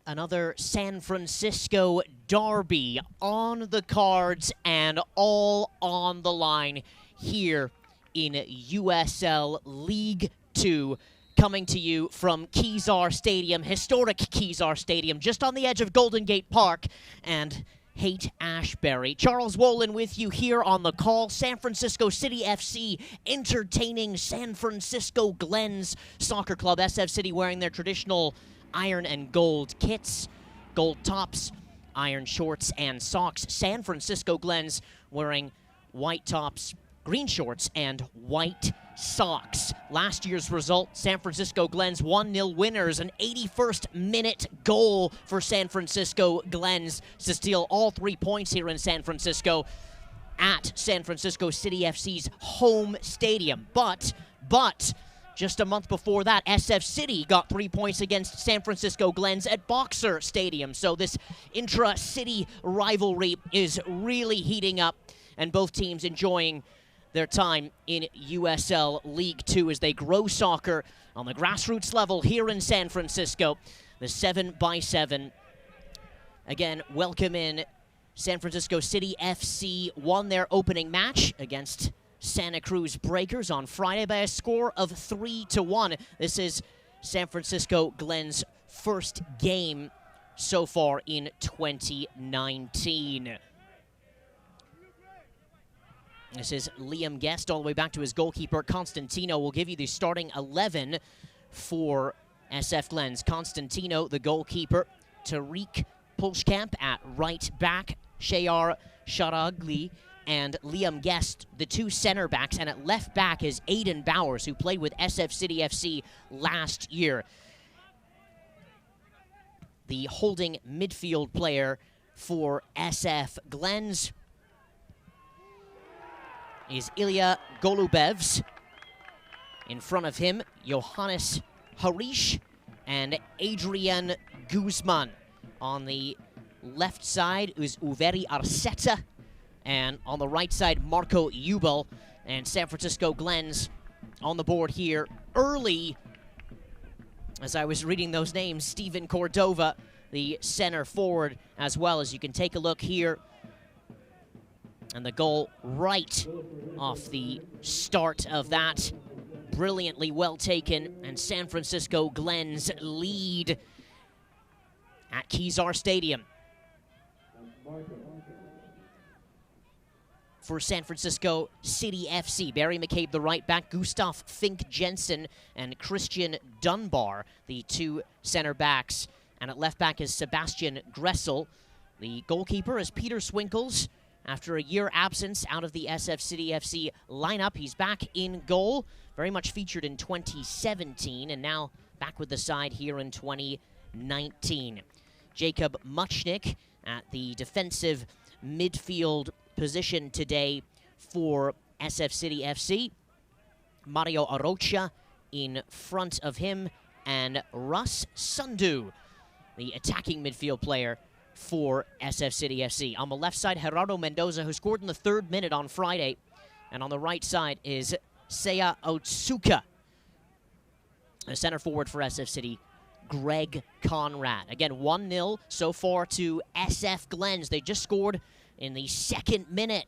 Another San Francisco derby on the cards and all on the line here in USL League 2. Coming to you from Kezar Stadium, historic Kezar Stadium, just on the edge of Golden Gate Park and Haight-Ashbury. Charles Wolin with you here on the call. San Francisco City FC entertaining San Francisco Glens Soccer Club. SF City wearing their traditional iron and gold kits, gold tops, iron shorts and socks. San Francisco Glens wearing white tops, green shorts, and white socks. Last year's result, San Francisco Glens 1-0 winners, an 81st minute goal for San Francisco Glens to steal all 3 points here in San Francisco. at San Francisco City FC's home stadium. But just a month before that, SF City got 3 points against San Francisco Glens at Boxer Stadium. So this intra-city rivalry is really heating up, and both teams enjoying their time in USL League 2 as they grow soccer on the grassroots level here in San Francisco. The 7x7. Again, welcome in. San Francisco City FC won their opening match against Santa Cruz Breakers on Friday by a score of 3-1. This is San Francisco Glens' first game so far in 2019. This is Liam Guest all the way back to his goalkeeper, Constantino. Will give you the starting 11 for SF Glens. Constantino, the goalkeeper. Tariq Pulschkamp at right back. Shayar Sharagli and Liam Guest, the two center backs, and at left back is Aiden Bowers, who played with SF City FC last year. The holding midfield player for SF Glens is Ilya Golubevs. In front of him, Johannes Harish and Adrian Guzman. On the left side is Uveri Arceta. And on the right side, Marco Ubel. And San Francisco Glens on the board here early. As I was reading those names, Steven Cordova, the center forward, as well. As you can take a look here. And the goal right off the start of that. Brilliantly well taken. And San Francisco Glens lead at Kezar Stadium. For San Francisco City FC, Barry McCabe, the right back, Gustav Fink Jensen, and Christian Dunbar, the two center backs. And at left back is Sebastian Gressel. The goalkeeper is Peter Swinkles. After a year absence out of the SF City FC lineup, he's back in goal. Very much featured in 2017, and now back with the side here in 2019. Jacob Muchnick at the defensive midfield position today for SF City FC. Mario Arocha in front of him, and Russ Sundu, the attacking midfield player for SF City FC. On the left side, Gerardo Mendoza, who scored in the 3rd minute on Friday. And on the right side is Seiya Otsuka. The center forward for SF City, Greg Conrad. Again, 1-0 so far to SF Glens. They just scored in the 2nd minute.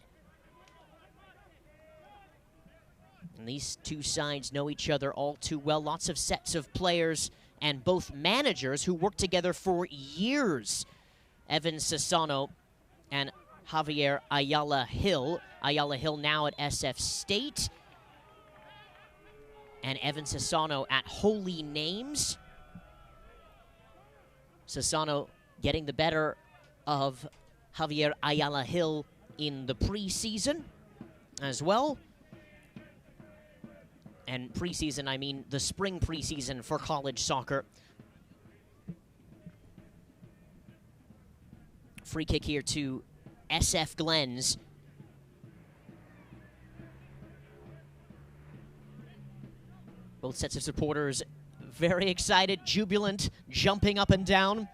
And these two sides know each other all too well. Lots of sets of players and both managers who worked together for years. Evan Sassano and Javier Ayala Hill. Ayala Hill now at SF State. And Evan Sassano at Holy Names. Sassano getting the better of Javier Ayala Hill in the preseason as well. And preseason, I mean the spring preseason for college soccer. Free kick here to SF Glens. Both sets of supporters very excited, jubilant, jumping up and down.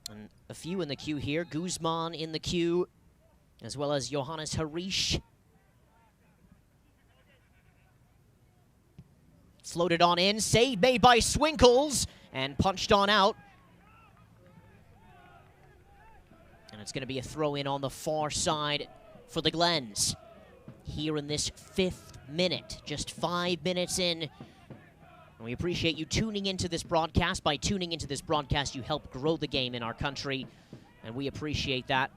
And a few in the queue here. Guzman in the queue, as well as Johannes Harish. Floated on in, save made by Swinkles, and punched on out. And it's going to be a throw-in on the far side for the Glens. Here in this 5th minute, just 5 minutes in. And we appreciate you tuning into this broadcast. By tuning into this broadcast, you help grow the game in our country, and we appreciate that.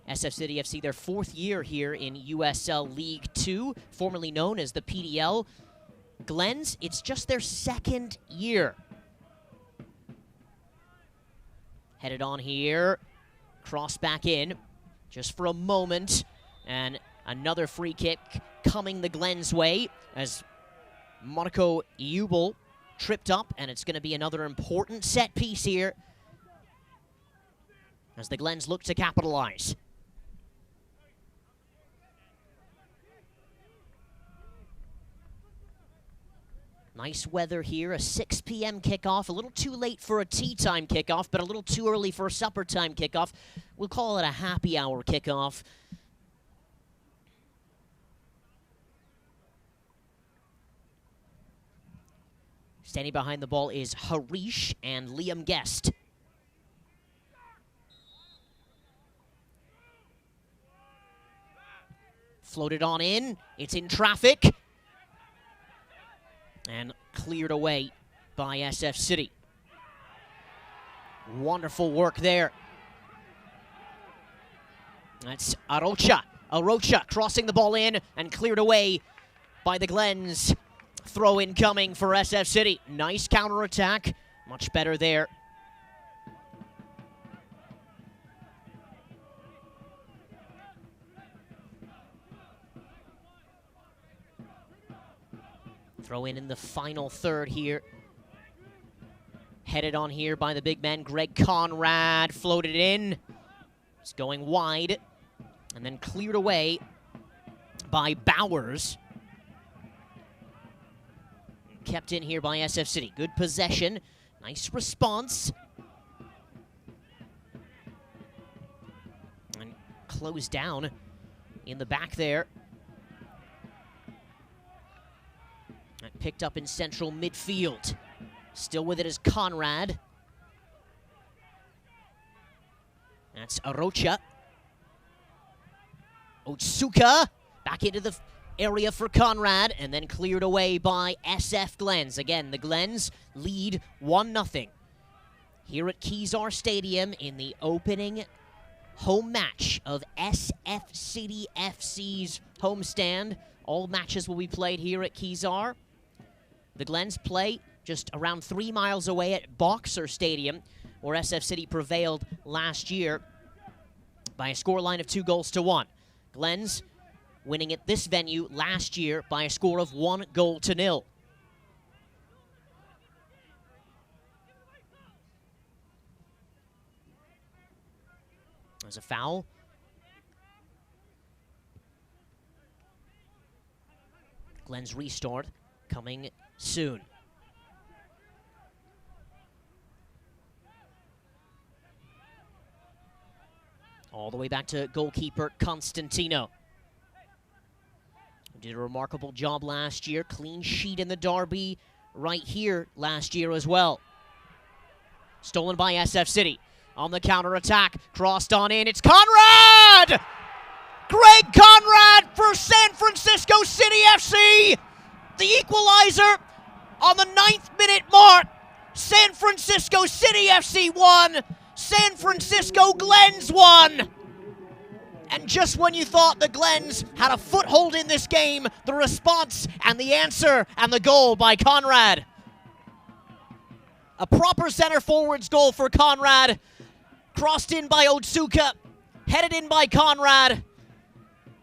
SF City FC, their 4th year here in USL League 2, formerly known as the PDL. Glens, it's just their 2nd year. Headed on here. Cross back in just for a moment, and another free kick coming the Glens way as Marco Ubel tripped up, and it's going to be another important set piece here. as the Glens look to capitalize. Nice weather here, a 6 p.m. kickoff. A little too late for a tea time kickoff, but a little too early for a supper time kickoff. We'll call it a happy hour kickoff. Standing behind the ball is Harish and Liam Guest. Floated on in. It's in traffic. And cleared away by SF City. Wonderful work there. That's Arocha. Arocha crossing the ball in and cleared away by the Glens. Throw in coming for SF City. Nice counterattack. Much better there. Throw in the final third here. Headed on here by the big man, Greg Conrad. Floated in. It's going wide. And then cleared away by Bowers. Kept in here by SF City. Good possession. Nice response. And closed down in the back there. And picked up in central midfield. Still with it is Conrad. That's Arocha. Otsuka back into the area for Conrad, and then cleared away by SF Glens. Again, the Glens lead 1-0 here at Kezar Stadium in the opening home match of SF City FC's homestand. All matches will be played here at Kezar. The Glens play just around 3 miles away at Boxer Stadium, where SF City prevailed last year by a scoreline of 2-1. Glens winning at this venue last year by a score of 1-0. There's a foul. Glens restart coming soon. All the way back to goalkeeper Constantino. Did a remarkable job last year. Clean sheet in the derby right here last year as well. Stolen by SF City. On the counter-attack. Crossed on in. It's Conrad! Greg Conrad for San Francisco City FC! The equalizer on the 9th minute mark. San Francisco City FC 1. San Francisco Glens 1. And just when you thought the Glens had a foothold in this game, the response and the answer and the goal by Conrad. A proper center forwards goal for Conrad. Crossed in by Otsuka. Headed in by Conrad.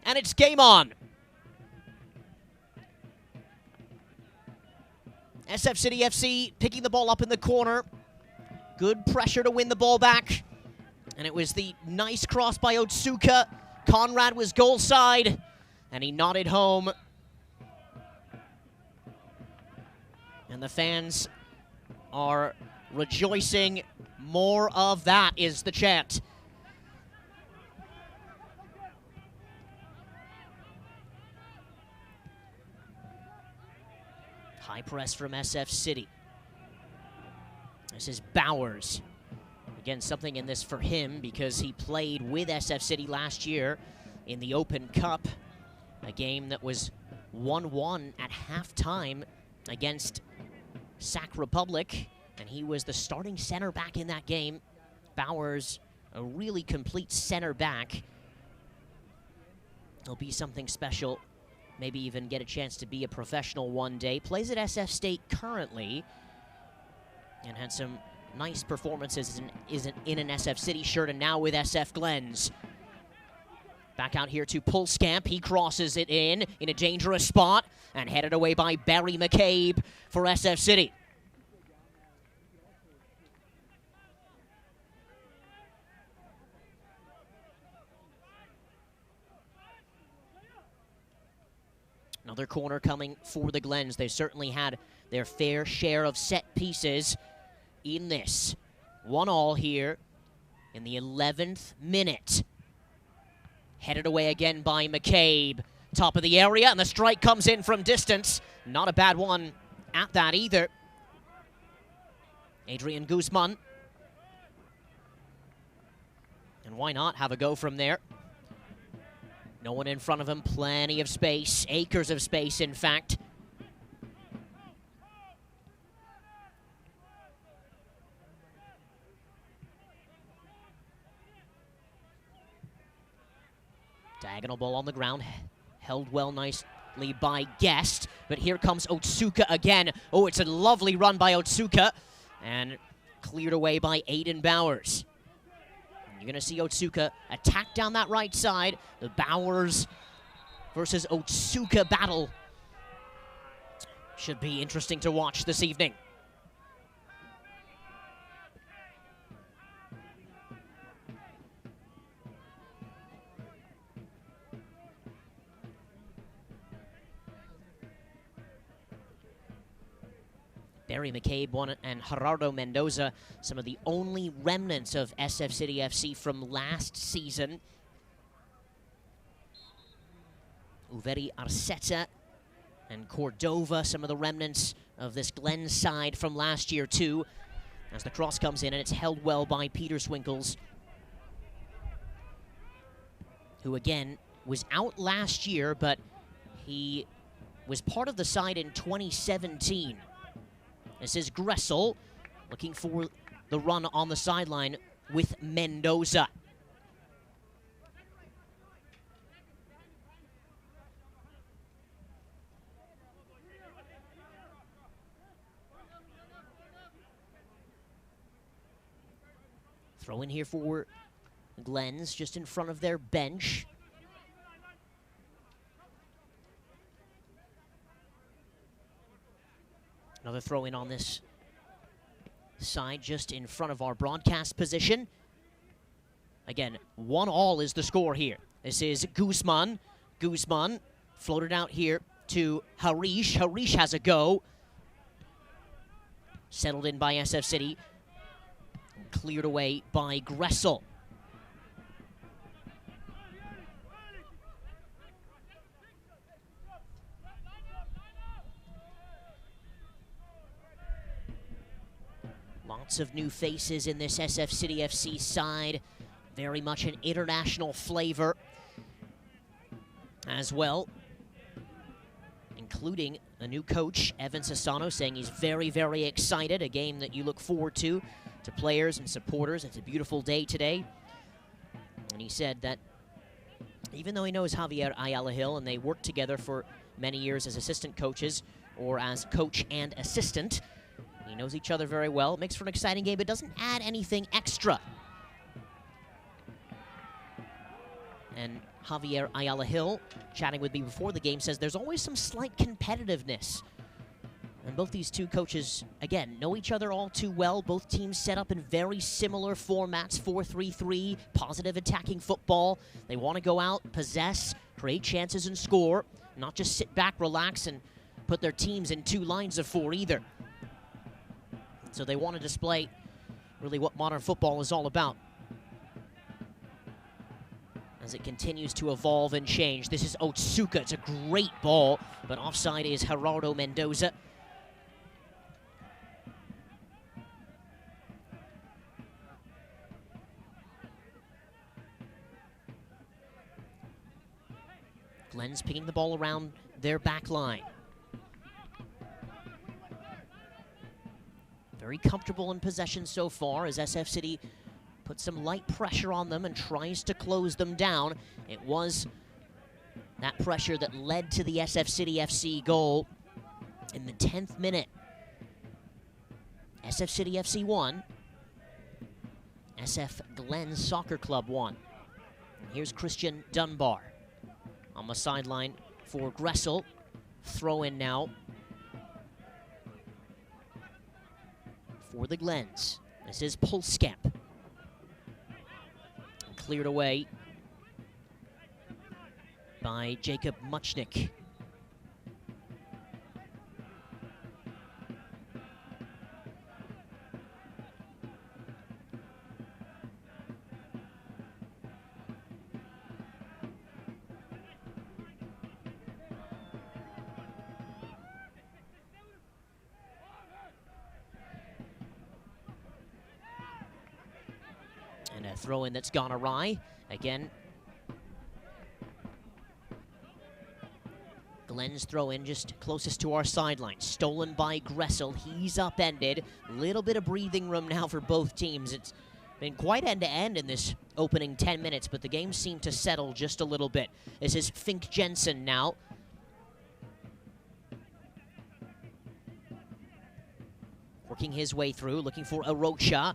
And it's game on. SF City FC picking the ball up in the corner. Good pressure to win the ball back. And it was the nice cross by Otsuka. Conrad was goal side, and he nodded home. And the fans are rejoicing. More of that is the chant. High press from SF City. This is Bowers. Again, something in this for him because he played with SF City last year in the Open Cup, a game that was 1-1 at halftime against Sac Republic, and he was the starting center back in that game. Bowers, a really complete center back. He'll be something special, maybe even get a chance to be a professional one day. Plays at SF State currently, and had some nice performances in an SF City shirt, and now with SF Glens. Back out here to Pulskamp. He crosses it in a dangerous spot, and headed away by Barry McCabe for SF City. Another corner coming for the Glens. They certainly had their fair share of set pieces in this. 1-1 here in the 11th minute. Headed away again by McCabe. Top of the area, and the strike comes in from distance. Not a bad one at that either. Adrian Guzman. And why not have a go from there? No one in front of him, plenty of space, acres of space, in fact. Diagonal ball on the ground, held well nicely by Guest, but here comes Otsuka again. Oh, it's a lovely run by Otsuka, and cleared away by Aiden Bowers. You're going to see Otsuka attack down that right side. The Bowers versus Otsuka battle should be interesting to watch this evening. Barry McCabe and Gerardo Mendoza, some of the only remnants of SF City FC from last season. Uveri Arceta and Cordova, some of the remnants of this Glens side from last year too. As the cross comes in, and it's held well by Peter Swinkles, who again was out last year, but he was part of the side in 2017. This is Gressel looking for the run on the sideline with Mendoza. Throw in here for Glens, just in front of their bench. Another throw in on this side, just in front of our broadcast position. Again, 1-1 is the score here. This is Guzman. Guzman floated out here to Harish. Harish has a go. Settled in by SF City. Cleared away by Gressel. Lots of new faces in this SF City FC side. Very much an international flavor as well, including a new coach, Evan Sassano, saying he's very, very excited. A game that you look forward to players and supporters. It's a beautiful day today. And he said that even though he knows Javier Ayala Hill and they worked together for many years as assistant coaches or as coach and assistant, he knows each other very well. It makes for an exciting game, but doesn't add anything extra. And Javier Ayala Hill, chatting with me before the game, says there's always some slight competitiveness. And both these two coaches, again, know each other all too well. Both teams set up in very similar formats, 4-3-3, positive attacking football. They want to go out, possess, create chances, and score, not just sit back, relax, and put their teams in two lines of four either. So they want to display really what modern football is all about as it continues to evolve and change. This is Otsuka. It's a great ball, but offside is Gerardo Mendoza. Glens picking the ball around their back line. Very comfortable in possession so far as SF City puts some light pressure on them and tries to close them down. It was that pressure that led to the SF City FC goal in the 10th minute. SF City FC 1, SF Glens Soccer Club 1. And here's Christian Dunbar on the sideline for Gressel. Throw in now for the Glens. This is Pulskamp. Cleared away by Jacob Muchnick. throw-in that's gone awry. Again, Glens throw-in just closest to our sideline. Stolen by Gressel. He's upended. Little bit of breathing room now for both teams. It's been quite end-to-end in this opening 10 minutes, but the game seemed to settle just a little bit. This is Fink Jensen now. Working his way through, looking for Arocha.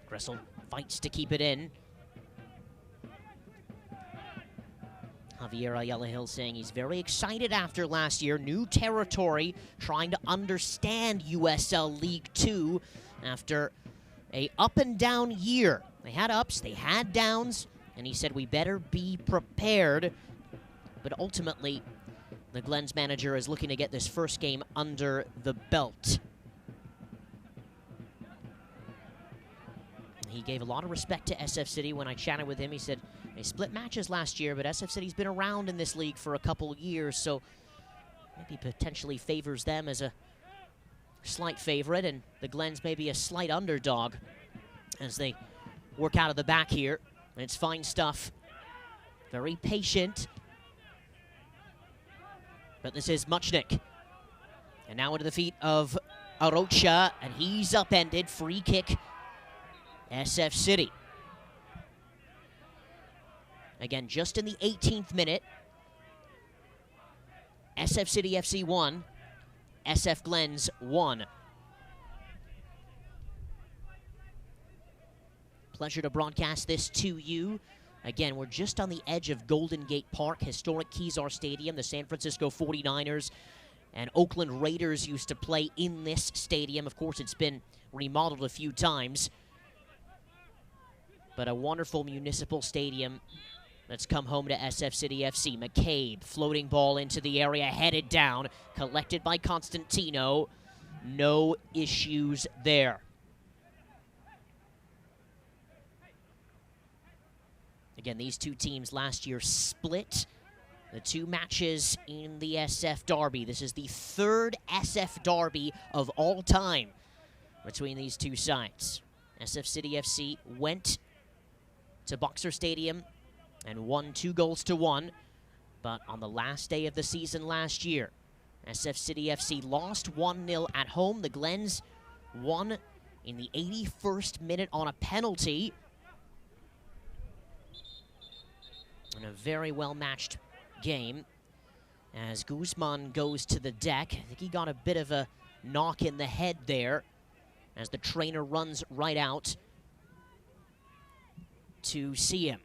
Gressel fights to keep it in. Javier Ayala Hill saying he's very excited after last year. New territory, trying to understand USL League 2 after a up-and-down year. They had ups, they had downs, and he said we better be prepared. But ultimately, the Glens manager is looking to get this first game under the belt. He gave a lot of respect to SF City when I chatted with him. He said they split matches last year, but SF City's been around in this league for a couple years, so maybe potentially favors them as a slight favorite, and the Glens maybe a slight underdog as they work out of the back here. And it's fine stuff. Very patient. But this is Muchnick. And now into the feet of Arocha, and he's upended. Free kick, SF City. Again, just in the 18th minute, SF City FC 1, SF Glens 1. Pleasure to broadcast this to you. Again, we're just on the edge of Golden Gate Park, historic Kezar Stadium. The San Francisco 49ers and Oakland Raiders used to play in this stadium. Of course, it's been remodeled a few times. But a wonderful municipal stadium that's come home to SF City FC. McCabe, floating ball into the area, headed down, collected by Constantino. No issues there. Again, these two teams last year split the two matches in the SF Derby. This is the third SF Derby of all time between these two sides. SF City FC went to Boxer Stadium and won 2-1, but on the last day of the season last year, SF City FC lost 1-0 at home. The Glens won in the 81st minute on a penalty. And a very well-matched game as Guzman goes to the deck. I think he got a bit of a knock in the head there as the trainer runs right out to see him.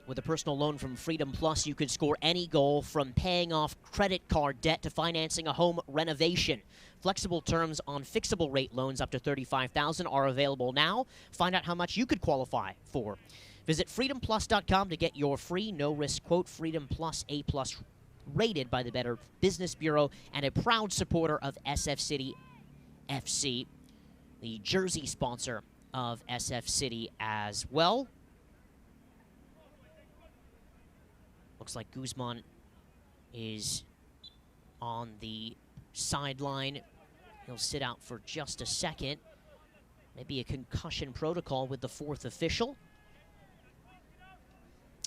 With a personal loan from Freedom Plus, you could score any goal from paying off credit card debt to financing a home renovation. Flexible terms on fixable rate loans up to $35,000 are available now. Find out how much you could qualify for. Visit freedomplus.com to get your free no-risk quote. Freedom Plus A+ rated by the Better Business Bureau and a proud supporter of SF City FC, the jersey sponsor of SF City as well. Looks like Guzman is on the sideline. He'll sit out for just a second. Maybe a concussion protocol with the fourth official.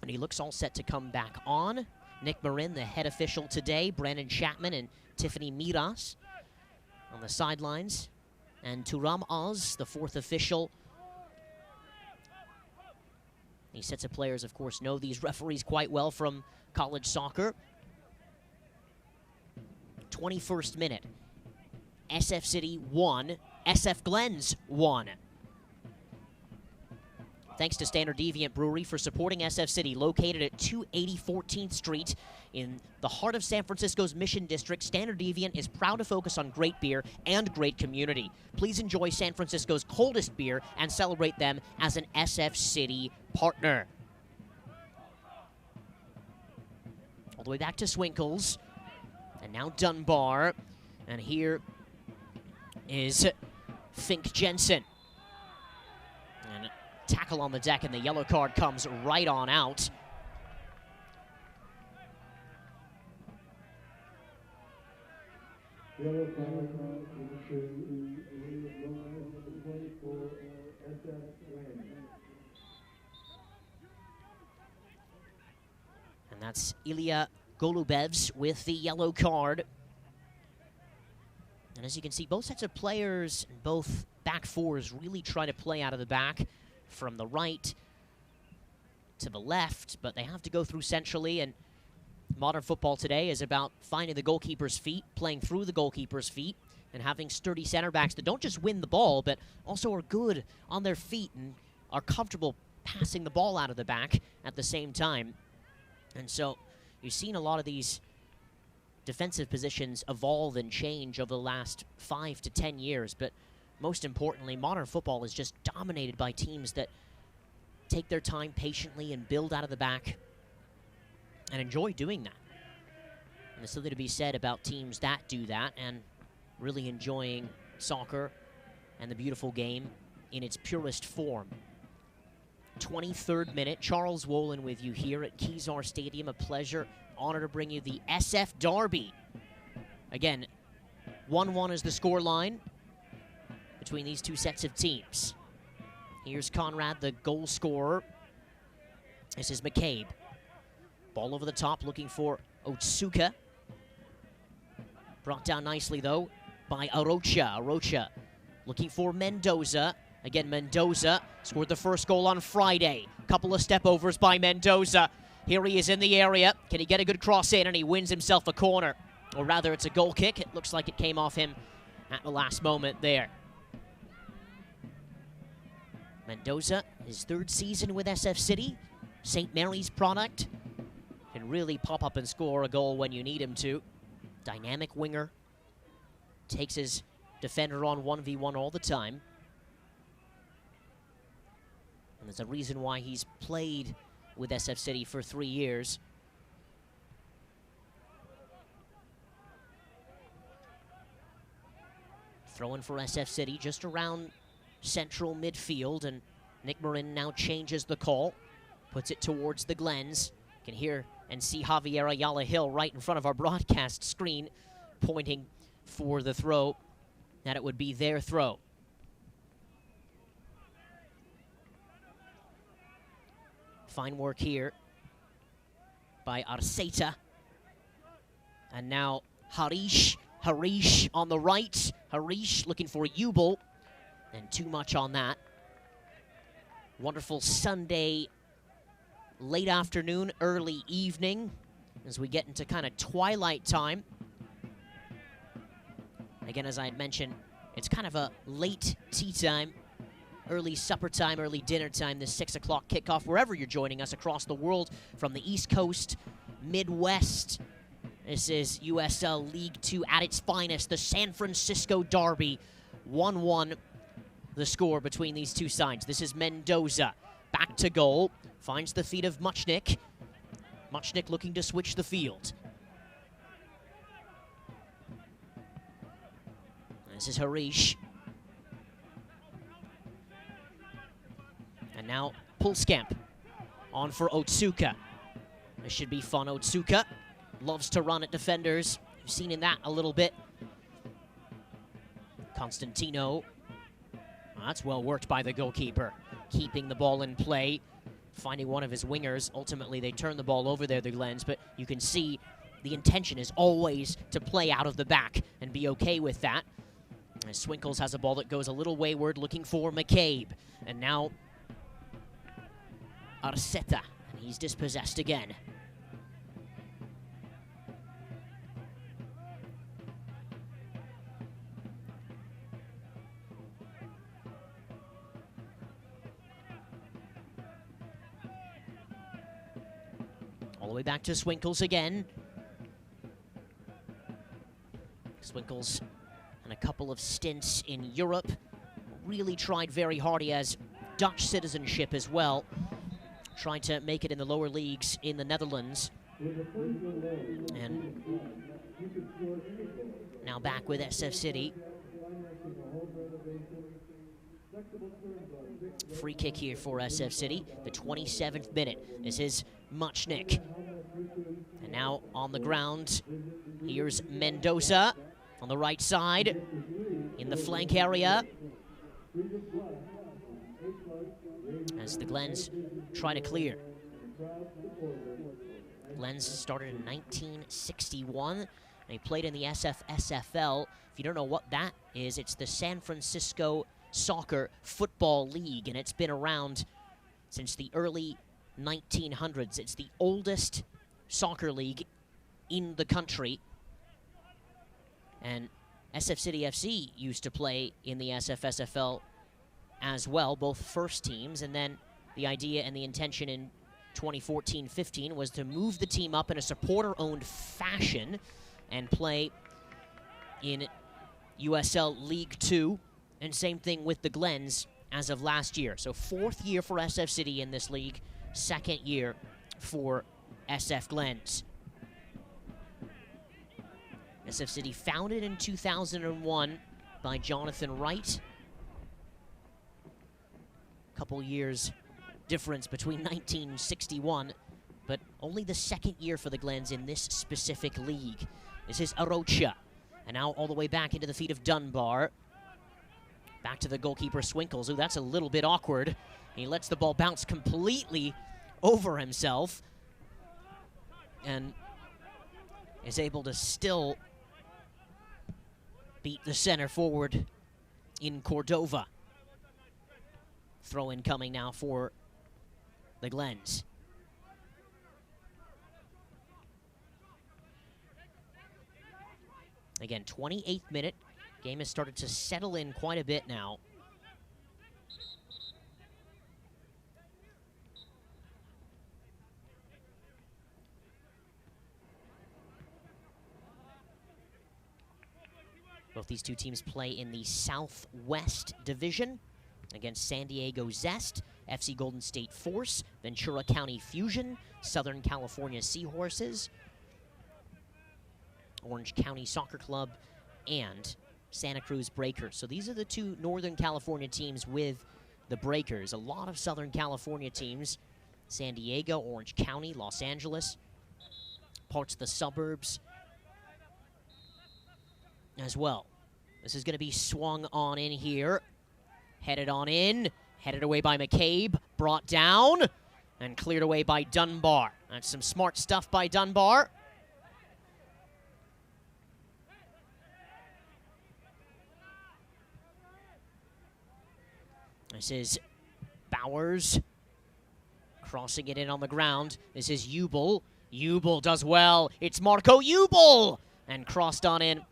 And he looks all set to come back on. Nick Marin, the head official today. Brandon Chapman and Tiffany Miras on the sidelines. And Turam Oz, the fourth official. These sets of players, of course, know these referees quite well from college soccer. 21st minute. SF City 1, SF Glens 1. Thanks to Standard Deviant Brewery for supporting SF City, located at 280 14th Street in the heart of San Francisco's Mission District. Standard Deviant is proud to focus on great beer and great community. Please enjoy San Francisco's coldest beer and celebrate them as an SF City partner. All the way back to Swinkles, and now Dunbar, and here is Fink Jensen. tackle on the deck, and the yellow card comes right on out. Yellow card to and that's Ilya Golubevs with the yellow card. And as you can see, both sets of players and both back fours really try to play out of the back from the right to the left, but they have to go through centrally, and modern football today is about finding the goalkeeper's feet, playing through the goalkeeper's feet, and having sturdy center backs that don't just win the ball, but also are good on their feet and are comfortable passing the ball out of the back at the same time. And so you've seen a lot of these defensive positions evolve and change over the last 5 to 10 years, but most importantly, modern football is just dominated by teams that take their time patiently and build out of the back and enjoy doing that. And there's something to be said about teams that do that and really enjoying soccer and the beautiful game in its purest form. 23rd minute, Charles Wolin with you here at Kezar Stadium. A pleasure, honor to bring you the SF Derby. Again, 1-1 is the scoreline between these two sets of teams. Here's Conrad, the goal scorer. This is McCabe. Ball over the top, looking for Otsuka. Brought down nicely, though, by Arocha. Arocha looking for Mendoza. Again, Mendoza scored the first goal on Friday. Couple of step-overs by Mendoza. Here he is in the area. Can he get a good cross in? And he wins himself a corner. Or rather, it's a goal kick. It looks like it came off him at the last moment there. Mendoza, his 3rd season with SF City. St. Mary's product. Can really pop up and score a goal when you need him to. Dynamic winger. Takes his defender on 1v1 all the time. And there's a reason why he's played with SF City for 3 years. Throwing for SF City just around central midfield, and Nick Marin now changes the call. Puts it towards the Glens. Can hear and see Javier Ayala Hill right in front of our broadcast screen, pointing for the throw, that it would be their throw. Fine work here by Arceta. And now Harish on the right. Harish looking for Jubel, and too much on that. Wonderful Sunday late afternoon, early evening, as we get into kind of twilight time. Again, as I had mentioned, it's kind of a late tea time, early supper time, early dinner time, this 6 o'clock kickoff, wherever you're joining us across the world, from the East Coast, Midwest. This is USL League 2 at its finest, the San Francisco Derby. 1-1, the score between these two sides. This is Mendoza, back to goal, finds the feet of Muchnick. Muchnick looking to switch the field. This is Harish. And now Pulskamp on for Otsuka. This should be fun. Otsuka loves to run at defenders. You've seen in that a little bit. Constantino. Oh, that's well worked by the goalkeeper. Keeping the ball in play. Finding one of his wingers. Ultimately, they turn the ball over there, the Glens, but you can see the intention is always to play out of the back and be okay with that. As Swinkles has a ball that goes a little wayward, looking for McCabe. And now Arceta, and he's dispossessed again. All the way back to Swinkles again. Swinkles and a couple of stints in Europe. Really tried very hard. He has Dutch citizenship as well. Trying to make it in the lower leagues in the Netherlands. And now back with SF City. Free kick here for SF City. The 27th minute. This is Muchnick. And now on the ground, here's Mendoza on the right side in the flank area. As the Glens try to clear. Glens started in 1961. They played in the SFSFL. If you don't know what that is, it's the San Francisco Soccer Football League, and it's been around since the early 1900s. It's the oldest soccer league in the country. And SF City FC used to play in the SFSFL as well, both first teams, and then the idea and the intention in 2014-15 was to move the team up in a supporter-owned fashion and play in USL League 2, and same thing with the Glens as of last year. So 4th year for SF City in this league, 2nd year for SF Glens. SF City founded in 2001 by Jonathan Wright. Couple years difference between 1961, but only the 2nd year for the Glens in this specific league. This is Arocha, and now all the way back into the feet of Dunbar. Back to the goalkeeper, Swinkles. Ooh, that's a little bit awkward. He lets the ball bounce completely over himself and is able to still beat the center forward in Cordova. Throw-in coming now for the Glens. Again, 28th minute. Game has started to settle in quite a bit now. Both these two teams play in the Southwest Division against San Diego Zest, FC Golden State Force, Ventura County Fusion, Southern California Seahorses, Orange County Soccer Club, and Santa Cruz Breakers. So these are the two Northern California teams with the Breakers. A lot of Southern California teams, San Diego, Orange County, Los Angeles, parts of the suburbs as well. This is going to be swung on in here. Headed on in, headed away by McCabe, brought down, and cleared away by Dunbar. That's some smart stuff by Dunbar. This is Bowers crossing it in on the ground. This is Ubel. Ubel does well. It's Marco Ubel! And crossed on in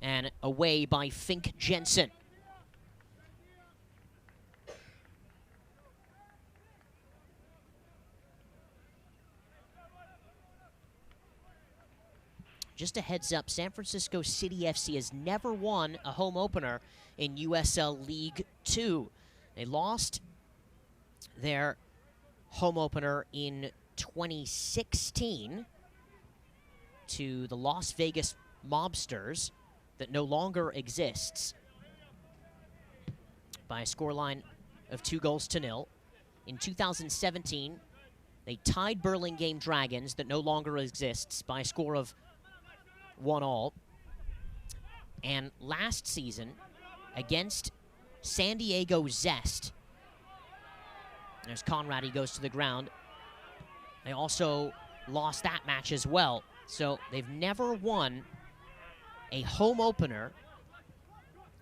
and away by Fink Jensen. Just a heads up, San Francisco City FC has never won a home opener in USL League 2. They lost their home opener in 2016 to the Las Vegas Mobsters that no longer exists by a scoreline of 2-0. In 2017, they tied Burlingame Dragons that no longer exists by a score of 1-1. And last season, against San Diego Zest, there's Conrad, he goes to the ground. They also lost that match as well. So they've never won a home opener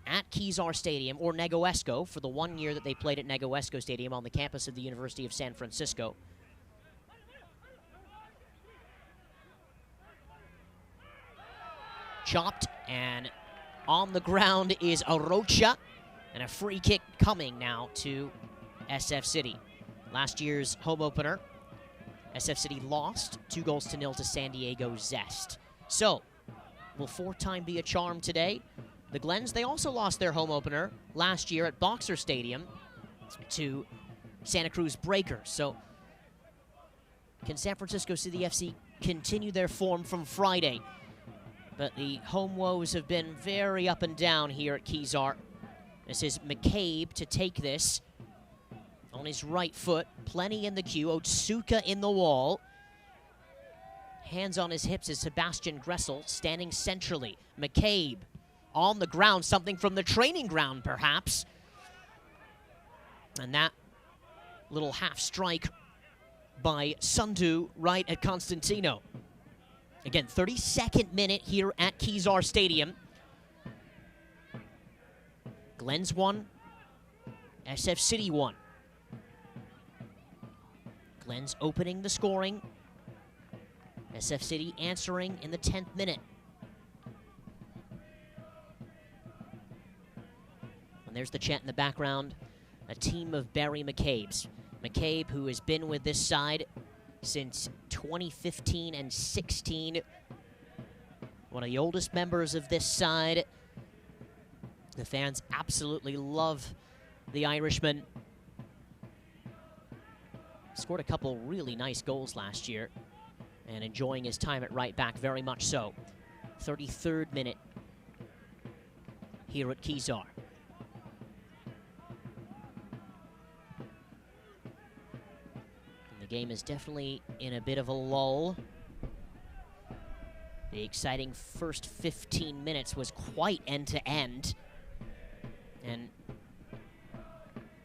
at Kezar Stadium or Negoesco for the 1 year that they played at Negoesco Stadium on the campus of the University of San Francisco. Chopped, and on the ground is Arocha, and a free kick coming now to SF City. Last year's home opener, SF City lost 2-0 to San Diego Zest. So, will 4th time be a charm today? The Glens, they also lost their home opener last year at Boxer Stadium to Santa Cruz Breakers. So, can San Francisco City FC continue their form from Friday? But the home woes have been very up and down here at Kezar. This is McCabe to take this. on his right foot. Plenty in the queue. Otsuka in the wall. Hands on his hips is Sebastian Gressel, standing centrally. McCabe on the ground, something from the training ground, perhaps. And that little half strike by Sundu right at Constantino. Again, 32nd minute here at Kezar Stadium. Glens 1, SF City 1. Glens opening the scoring. SF City answering in the 10th minute. And there's the chant in the background. A team of Barry McCabe's. McCabe, who has been with this side since 2015 and 16. One of the oldest members of this side. The fans absolutely love the Irishman. Scored a couple really nice goals last year. And enjoying his time at right back very much so. 33rd minute here at Kezar. And the game is definitely in a bit of a lull. The exciting first 15 minutes was quite end-to-end. And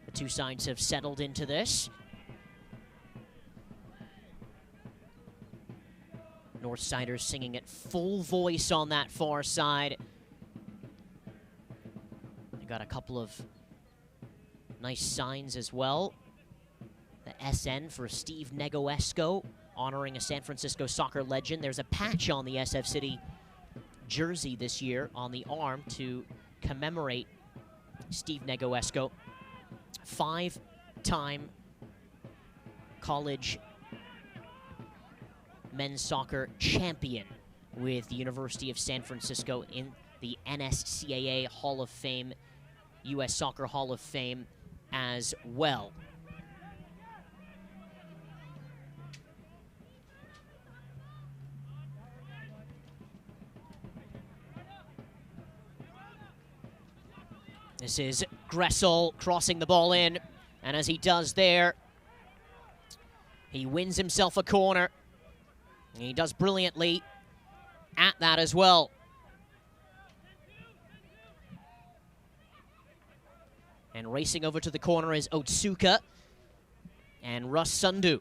the two sides have settled into this. Northsiders singing at full voice on that far side. They got a couple of nice signs as well. The SN for Steve Negoesco, honoring a San Francisco soccer legend. There's a patch on the SF City jersey this year on the arm to commemorate Steve Negoesco, 5-time college men's soccer champion with the University of San Francisco in the NSCAA Hall of Fame, U.S. Soccer Hall of Fame as well. This is Gressel crossing the ball in, and as he does there, he wins himself a corner. And he does brilliantly at that as well. And racing over to the corner is Otsuka and Russ Sundu.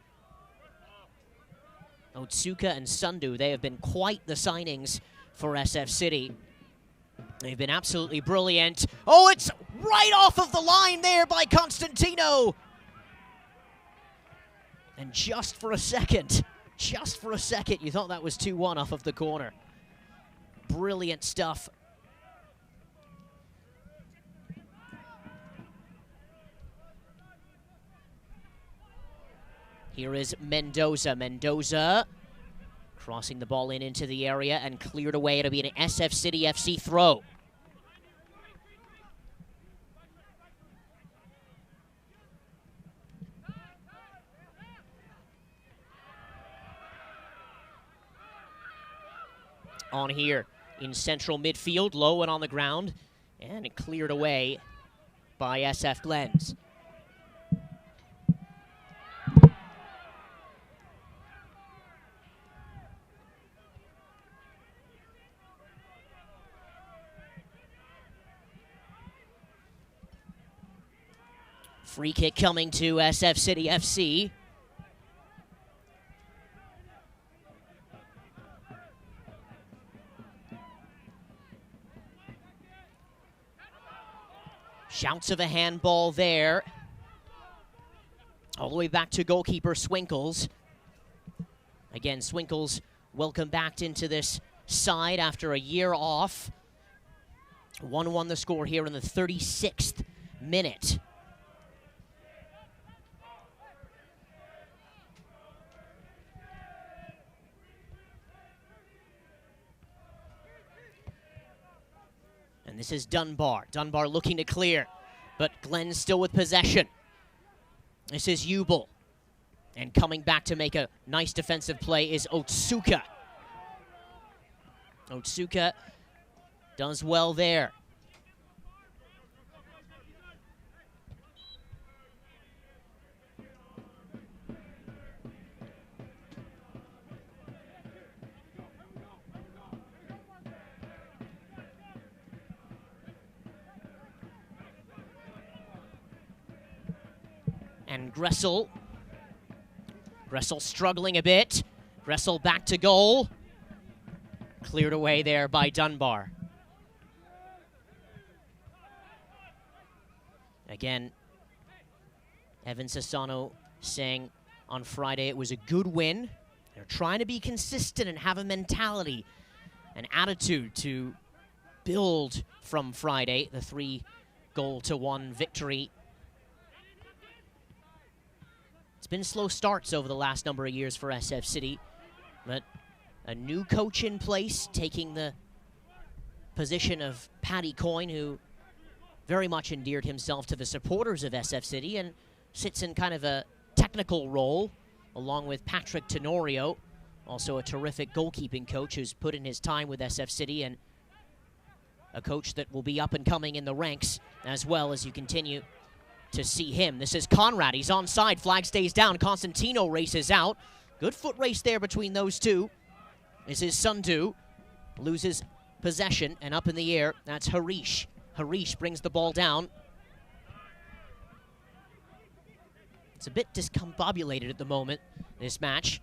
Otsuka and Sundu, they have been quite the signings for SF City. They've been absolutely brilliant. Oh, it's right off of the line there by Constantino. And just for a second, you thought that was 2-1 off of the corner. Brilliant stuff. Here is Mendoza. Mendoza crossing the ball into the area and cleared away. It'll be an SF City FC throw. On here in central midfield, low and on the ground, and it cleared away by SF Glens. Free kick coming to SF City FC. Shouts of a handball there. All the way back to goalkeeper Swinkles. Again, Swinkles welcome back into this side after a year off. 1-1 the score here in the 36th minute. And this is Dunbar. Dunbar looking to clear, but Glenn still with possession. This is Ubel. And coming back to make a nice defensive play is Otsuka. Otsuka does well there. And Gressel. Gressel struggling a bit. Gressel back to goal. Cleared away there by Dunbar. Again, Evan Sassano saying on Friday it was a good win. They're trying to be consistent and have a mentality, an attitude to build from Friday, the 3-1 victory. It's been slow starts over the last number of years for SF City, but a new coach in place, taking the position of Paddy Coyne, who very much endeared himself to the supporters of SF City and sits in kind of a technical role, along with Patrick Tenorio, also a terrific goalkeeping coach who's put in his time with SF City, and a coach that will be up and coming in the ranks as well as you continue to see him. This is Conrad. He's onside. Flag stays down. Constantino races out. Good foot race there between those two. This is Sundu. Loses possession, and up in the air, that's Harish. Harish brings the ball down. It's a bit discombobulated at the moment, this match.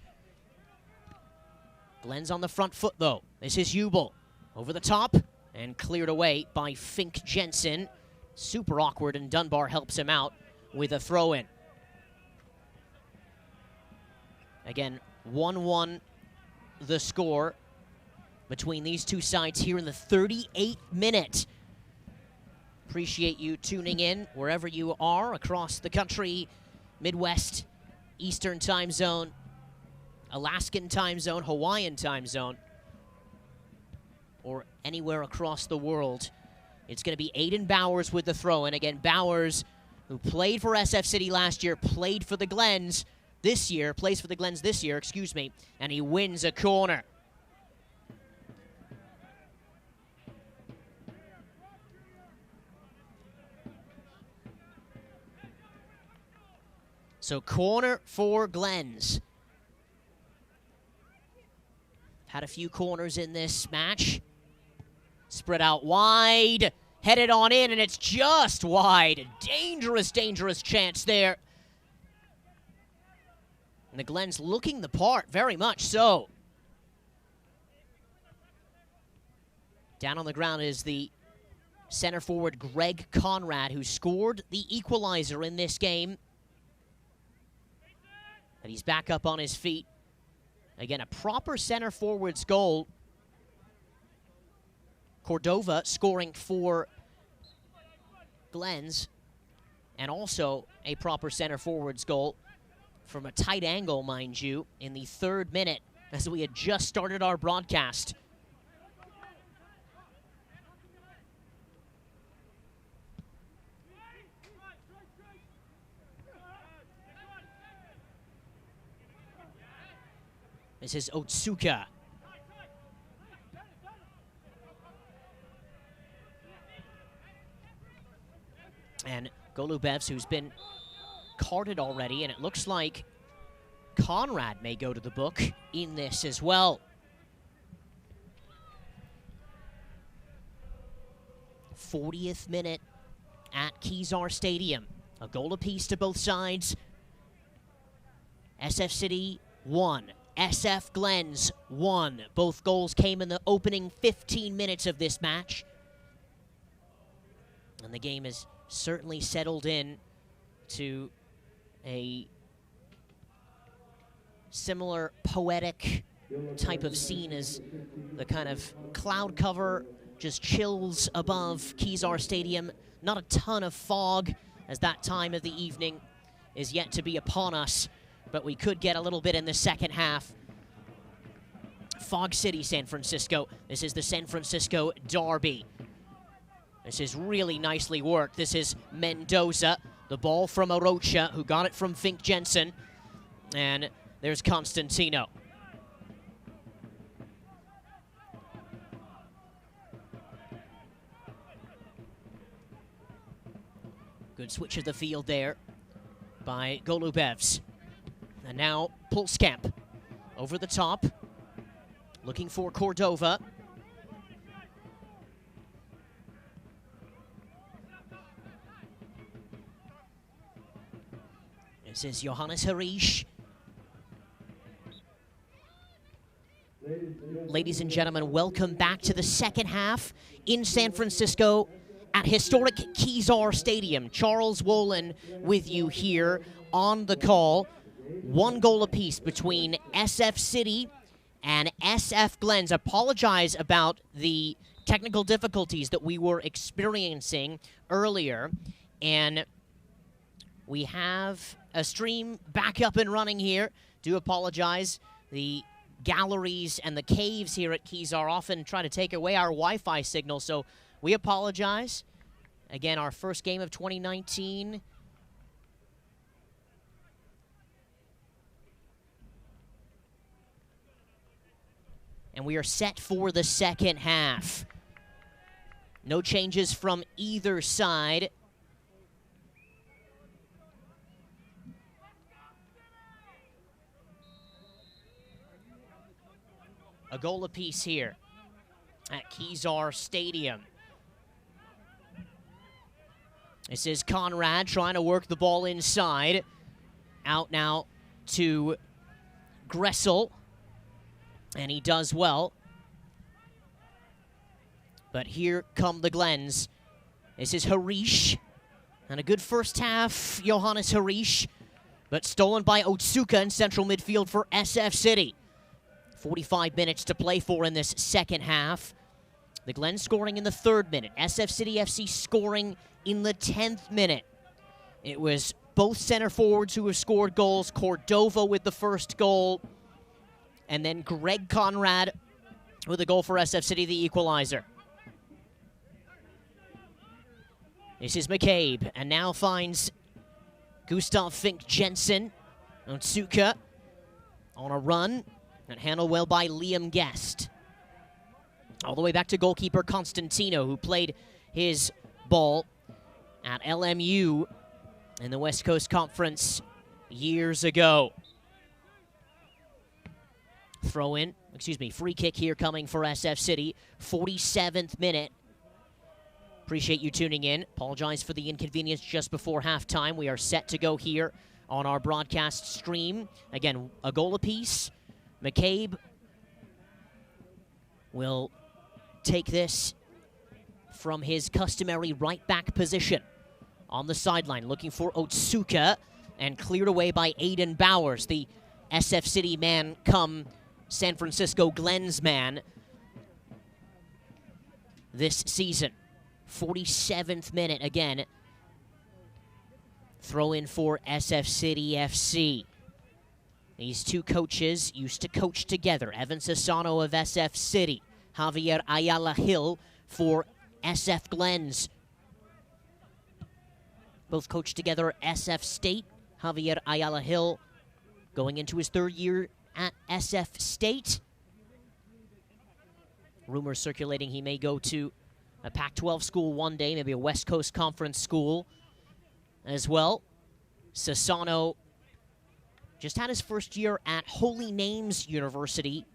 Glens on the front foot, though. This is Hubel. Over the top, and cleared away by Fink Jensen. Super awkward, and Dunbar helps him out with a throw-in. Again, 1-1 the score between these two sides here in the 38th minute. Appreciate you tuning in wherever you are across the country, Midwest, Eastern time zone, Alaskan time zone, Hawaiian time zone, or anywhere across the world. It's going to be Aiden Bowers with the throw-in. Again, Bowers, who played for SF City last year, played for the Glens this year, plays for the Glens this year, excuse me, and he wins a corner. So corner for Glens. Had a few corners in this match. Spread out wide, headed on in, and it's just wide. Dangerous, dangerous chance there. And the Glens looking the part, very much so. Down on the ground is the center forward Greg Conrad, who scored the equalizer in this game. And he's back up on his feet. Again, a proper center forward's goal. Cordova scoring for Glens, and also a proper center forward's goal from a tight angle, mind you, in the 3rd minute as we had just started our broadcast. This is Otsuka. And Golubevs, who's been carded already, and it looks like Conrad may go to the book in this as well. 40th minute at Kezar Stadium. A goal apiece to both sides. SF City 1. SF Glens 1. Both goals came in the opening 15 minutes of this match. And the game is certainly settled in to a similar poetic type of scene as the kind of cloud cover just chills above Kezar Stadium. Not a ton of fog, as that time of the evening is yet to be upon us, but we could get a little bit in the second half. Fog City, San Francisco. This is the San Francisco Derby. This is really nicely worked. This is Mendoza. The ball from Arocha, who got it from Fink Jensen. And there's Constantino. Good switch of the field there by Golubevs. And now Pulskamp over the top, looking for Cordova. This is Johannes Harish. Ladies and gentlemen, welcome back to the second half in San Francisco at historic Kezar Stadium. Charles Wolin with you here on the call. 1 goal apiece between SF City and SF Glens. Apologize about the technical difficulties that we were experiencing earlier. And we have a stream back up and running here. Do apologize. The galleries and the caves here at Kezar often try to take away our Wi-Fi signal, so we apologize. Again, our first game of 2019. And we are set for the second half. No changes from either side. A goal apiece here at Kezar Stadium. This is Conrad trying to work the ball inside. Out now to Gressel. And he does well. But here come the Glens. This is Harish. And a good first half, Johannes Harish. But stolen by Otsuka in central midfield for SF City. 45 minutes to play for in this second half. The Glens scoring in the 3rd minute. SF City FC scoring in the 10th minute. It was both center forwards who have scored goals. Cordova with the first goal. And then Greg Conrad with a goal for SF City, the equalizer. This is McCabe, and now finds Gustav Fink Jensen. Otsuka on a run, and handled well by Liam Guest. All the way back to goalkeeper Constantino, who played his ball at LMU in the West Coast Conference years ago. Free kick here coming for SF City. 47th minute. Appreciate you tuning in. Apologize for the inconvenience just before halftime. We are set to go here on our broadcast stream. Again, a goal apiece. McCabe will take this from his customary right back position on the sideline, looking for Otsuka, and cleared away by Aiden Bowers, the SF City man come San Francisco Glens man this season. 47th minute again. Throw in for SF City FC. These two coaches used to coach together. Evan Sassano of SF City. Javier Ayala Hill for SF Glens. Both coached together at SF State. Javier Ayala Hill going into his 3rd year at SF State. Rumors circulating he may go to a Pac-12 school one day, maybe a West Coast Conference school as well. Sassano just had his first year at Holy Names University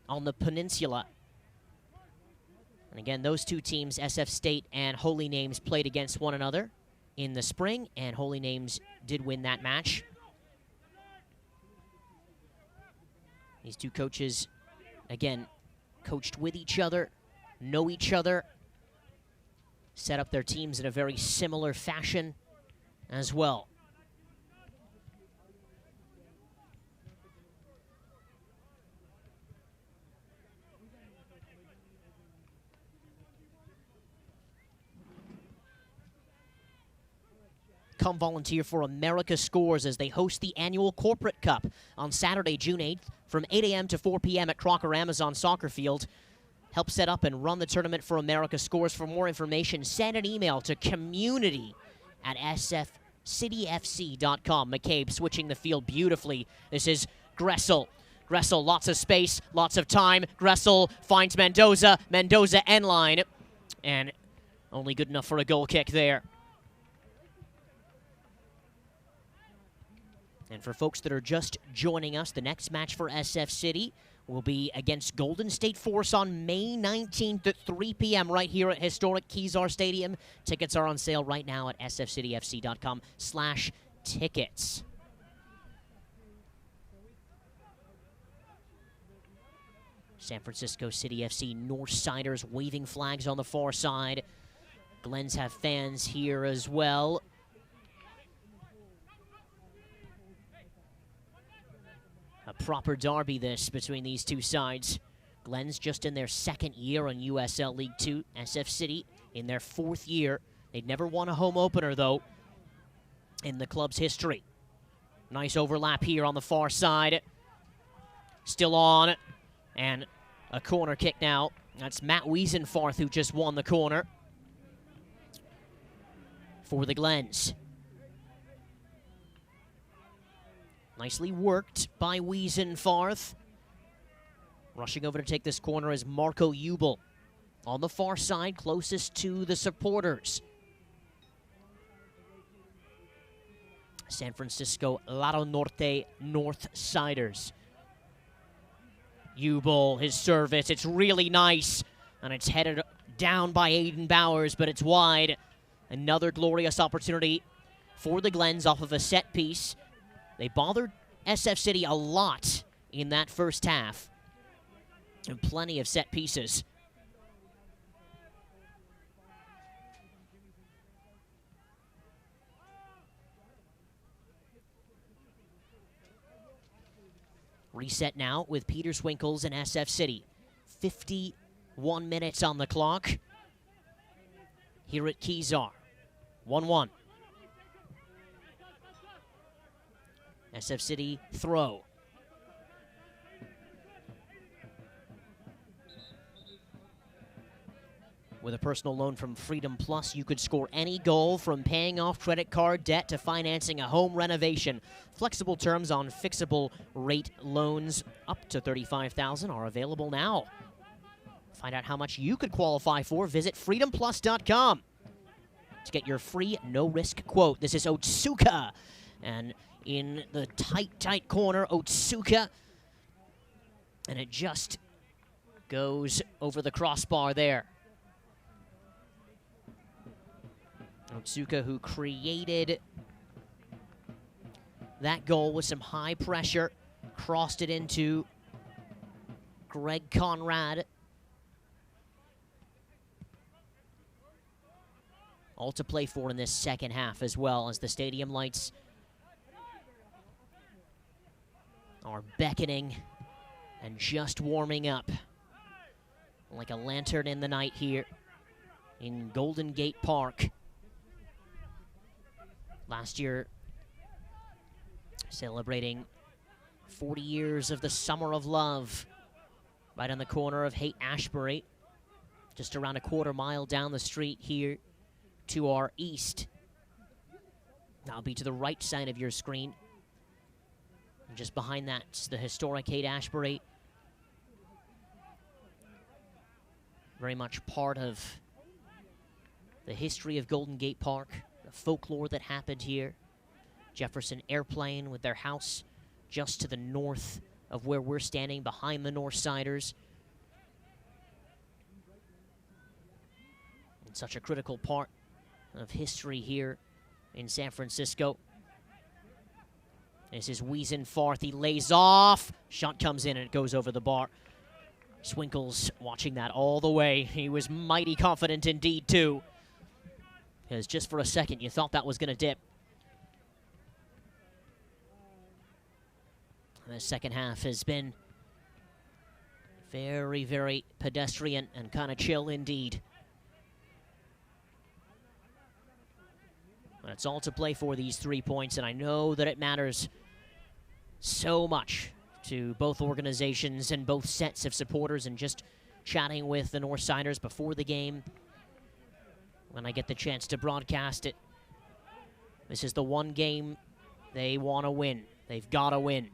on the peninsula. And again, those two teams, SF State and Holy Names, played against one another in the spring, and Holy Names did win that match. These two coaches, again, coached with each other, know each other, set up their teams in a very similar fashion as well. Come volunteer for America Scores as they host the annual Corporate Cup on Saturday, June 8th from 8 a.m. to 4 p.m. at Crocker Amazon Soccer Field. Help set up and run the tournament for America Scores. For more information, send an email to community@sfcityfc.com. McCabe switching the field beautifully. This is Gressel. Gressel, lots of space, lots of time. Gressel finds Mendoza. Mendoza end line. And only good enough for a goal kick there. And for folks that are just joining us, the next match for SF City will be against Golden State Force on May 19th at 3 p.m. right here at historic Kezar Stadium. Tickets are on sale right now at sfcityfc.com/tickets. tickets. San Francisco City FC Northsiders waving flags on the far side. Glens have fans here as well. A proper derby this between these two sides. Glens just in their second year on USL League 2. SF City in their fourth year. They'd never won a home opener, though, in the club's history. Nice overlap here on the far side. Still on. And a corner kick now. That's Matt Wiesenfarth who just won the corner for the Glens. Nicely worked by Wiesenfarth. Rushing over to take this corner is Marco Jubel. On the far side, closest to the supporters. San Francisco Lado Norte Northsiders. Jubel, his service, it's really nice. And it's headed down by Aiden Bowers, but it's wide. Another glorious opportunity for the Glens off of a set piece. They bothered SF City a lot in that first half. And plenty of set pieces. Reset now with Peter Swinkles and SF City. 51 minutes on the clock. Here at Kezar. 1-1. SF City throw. With a personal loan from Freedom Plus, you could score any goal from paying off credit card debt to financing a home renovation. Flexible terms on fixable rate loans up to $35,000 are available now. Find out how much you could qualify for. Visit freedomplus.com to get your free no-risk quote. This is Otsuka, and in the tight corner, Otsuka, and it just goes over the crossbar there. Otsuka, who created that goal with some high pressure, crossed it into Greg Conrad. All to play for in this second half as well, as the stadium lights are beckoning and just warming up like a lantern in the night here in Golden Gate Park. Last year, celebrating 40 years of the Summer of Love, right on the corner of Haight-Ashbury, just around a quarter mile down the street here to our east. That'll be to the right side of your screen. And just behind that's the historic Haight-Ashbury. Very much part of the history of Golden Gate Park, the folklore that happened here. Jefferson Airplane with their house just to the north of where we're standing, behind the Northsiders. And such a critical part of history here in San Francisco. This is Wiesenfarth. He lays off. Shot comes in and it goes over the bar. Swinkles watching that all the way. He was mighty confident indeed, too. Because just for a second, you thought that was going to dip. The second half has been very, very pedestrian and kind of chill indeed. But it's all to play for, these 3 points, and I know that it matters so much to both organizations and both sets of supporters. And just chatting with the Northsiders before the game, when I get the chance to broadcast it, this is the one game they want to win. They've got to win.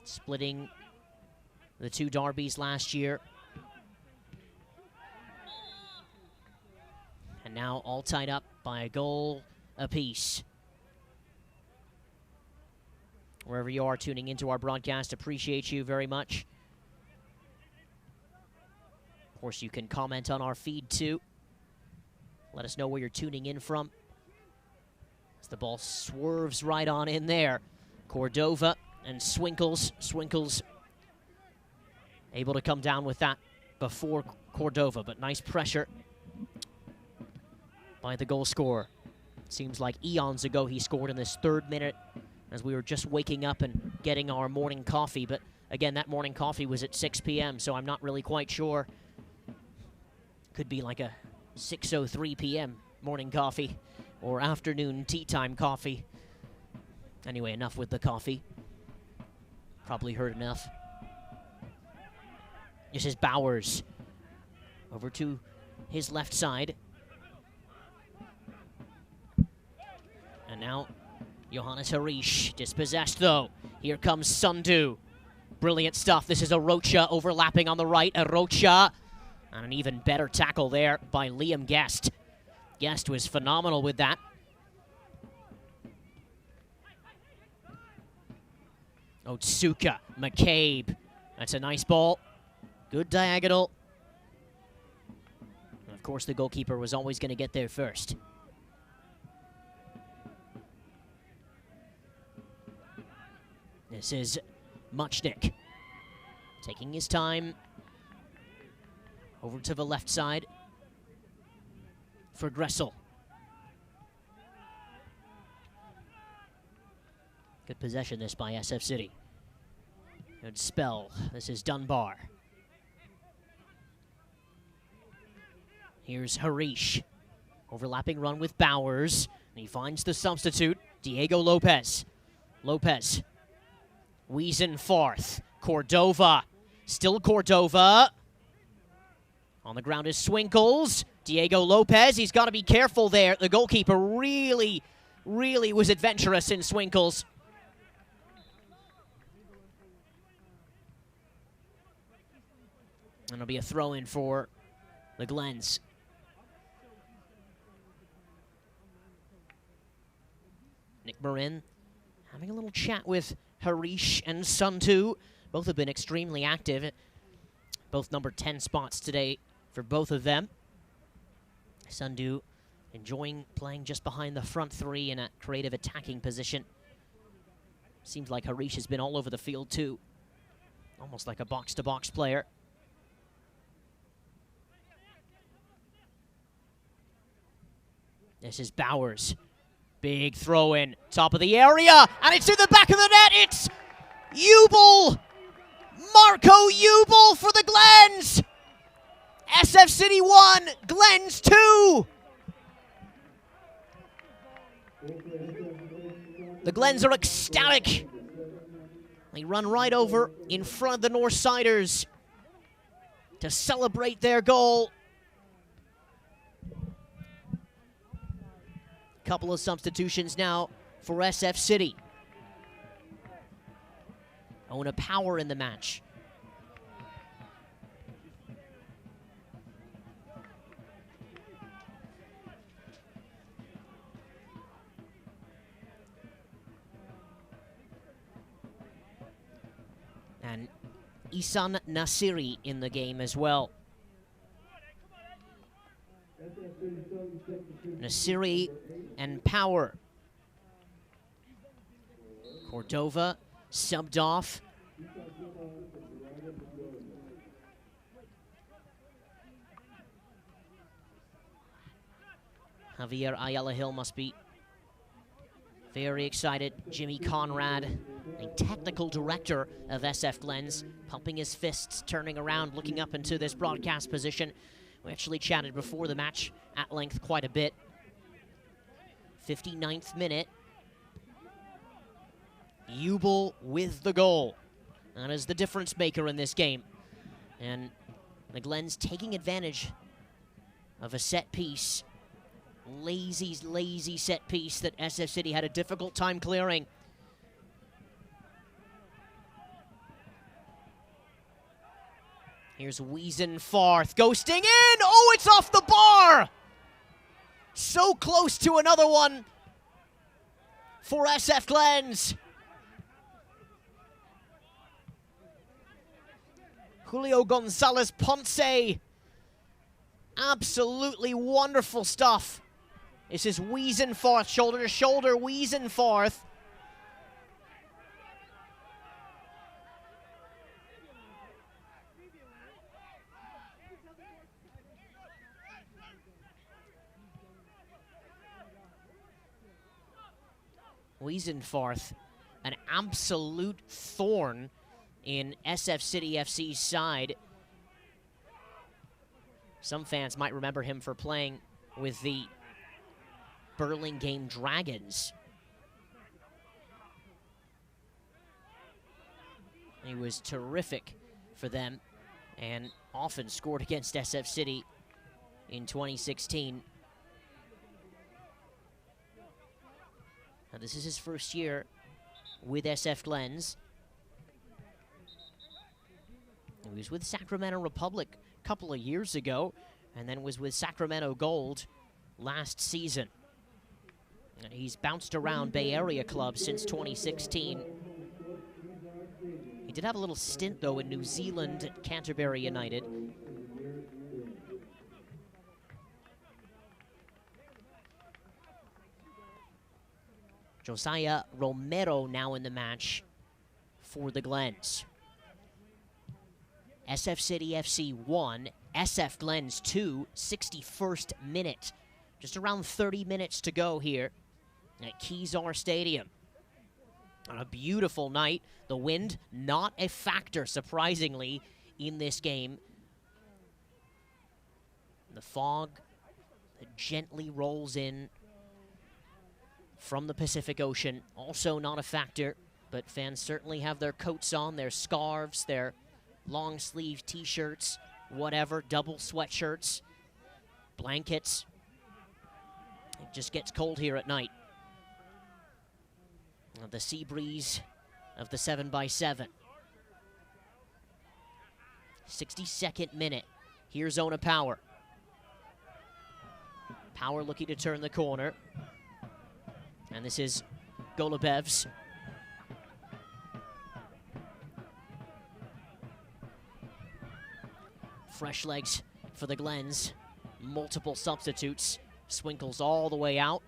Splitting the two derbies last year. And now all tied up by a goal apiece. Wherever you are tuning into our broadcast, appreciate you very much. Of course, you can comment on our feed too. Let us know where you're tuning in from. As the ball swerves right on in there. Cordova and Swinkles. Swinkles able to come down with that before Cordova, but nice pressure by the goal scorer. Seems like eons ago he scored in this 3rd minute as we were just waking up and getting our morning coffee. But again, that morning coffee was at 6 p.m., so I'm not really quite sure. Could be like a 6:03 p.m. morning coffee or afternoon tea time coffee. Anyway, enough with the coffee. Probably heard enough. This is Bowers. Over to his left side. And now, Johannes Harish, dispossessed though. Here comes Sundu. Brilliant stuff. This is Arocha overlapping on the right. Arocha. And an even better tackle there by Liam Guest. Guest was phenomenal with that. Otsuka, McCabe. That's a nice ball. Good diagonal. And of course, the goalkeeper was always going to get there first. This is Muchnick. Taking his time. Over to the left side for Gressel. Good possession this by SF City. Good spell. This is Dunbar. Here's Harish. Overlapping run with Bowers. And he finds the substitute, Diego Lopez. Lopez. Wiesenfarth. Cordova. Still Cordova. On the ground is Swinkles. Diego Lopez. He's got to be careful there. The goalkeeper really was adventurous in Swinkles. And it'll be a throw-in for the Glens. Nick Marin having a little chat with Harish and Suntu. Both have been extremely active. Both number 10 spots today for both of them. Sundu enjoying playing just behind the front three in a creative attacking position. Seems like Harish has been all over the field too. Almost like a box-to-box player. This is Bowers. Big throw in, top of the area, and it's in the back of the net. It's Ubel! Marco Ubel for the Glens! SF City 1, Glens 2! The Glens are ecstatic. They run right over in front of the Northsiders to celebrate their goal. Couple of substitutions now for SF City. Own a power in the match. And Isan Nasiri in the game as well. Nasiri and Power. Cordova subbed off. Javier Ayala Hill must be very excited. Jimmy Conrad, the technical director of SF Glens, pumping his fists, turning around, looking up into this broadcast position. We actually chatted before the match at length quite a bit. 59th minute. Ubel with the goal. That is the difference maker in this game. And the Glens taking advantage of a set piece. Lazy set piece that SF City had a difficult time clearing. Here's Wiesenfarth ghosting in. Oh, it's off the bar. So close to another one for SF Glens. Julio Gonzalez Ponce. Absolutely wonderful stuff This is Wiesenfarth, shoulder to shoulder, Wiesenfarth. Wiesenfarth, an absolute thorn in SF City FC's side. Some fans might remember him for playing with the Burlingame Dragons. He was terrific for them and often scored against SF City in 2016. Now, this is his first year with SF Glens. He was with Sacramento Republic a couple of years ago, and then was with Sacramento Gold last season. And he's bounced around Bay Area clubs since 2016. He did have a little stint, though, in New Zealand at Canterbury United. Josiah Romero now in the match for the Glens. SF City FC 1, SF Glens 2, 61st minute. Just around 30 minutes to go here at Kezar Stadium. On a beautiful night, the wind not a factor, surprisingly, in this game. The fog that gently rolls in from the Pacific Ocean, also not a factor, but fans certainly have their coats on, their scarves, their long-sleeve T-shirts, whatever, double sweatshirts, blankets. It just gets cold here at night. The sea breeze of the 7x7. 62nd minute. Here's Zona Power. Power looking to turn the corner. And this is Golubev's. Fresh legs for the Glens. Multiple substitutes. Swinkles all the way out.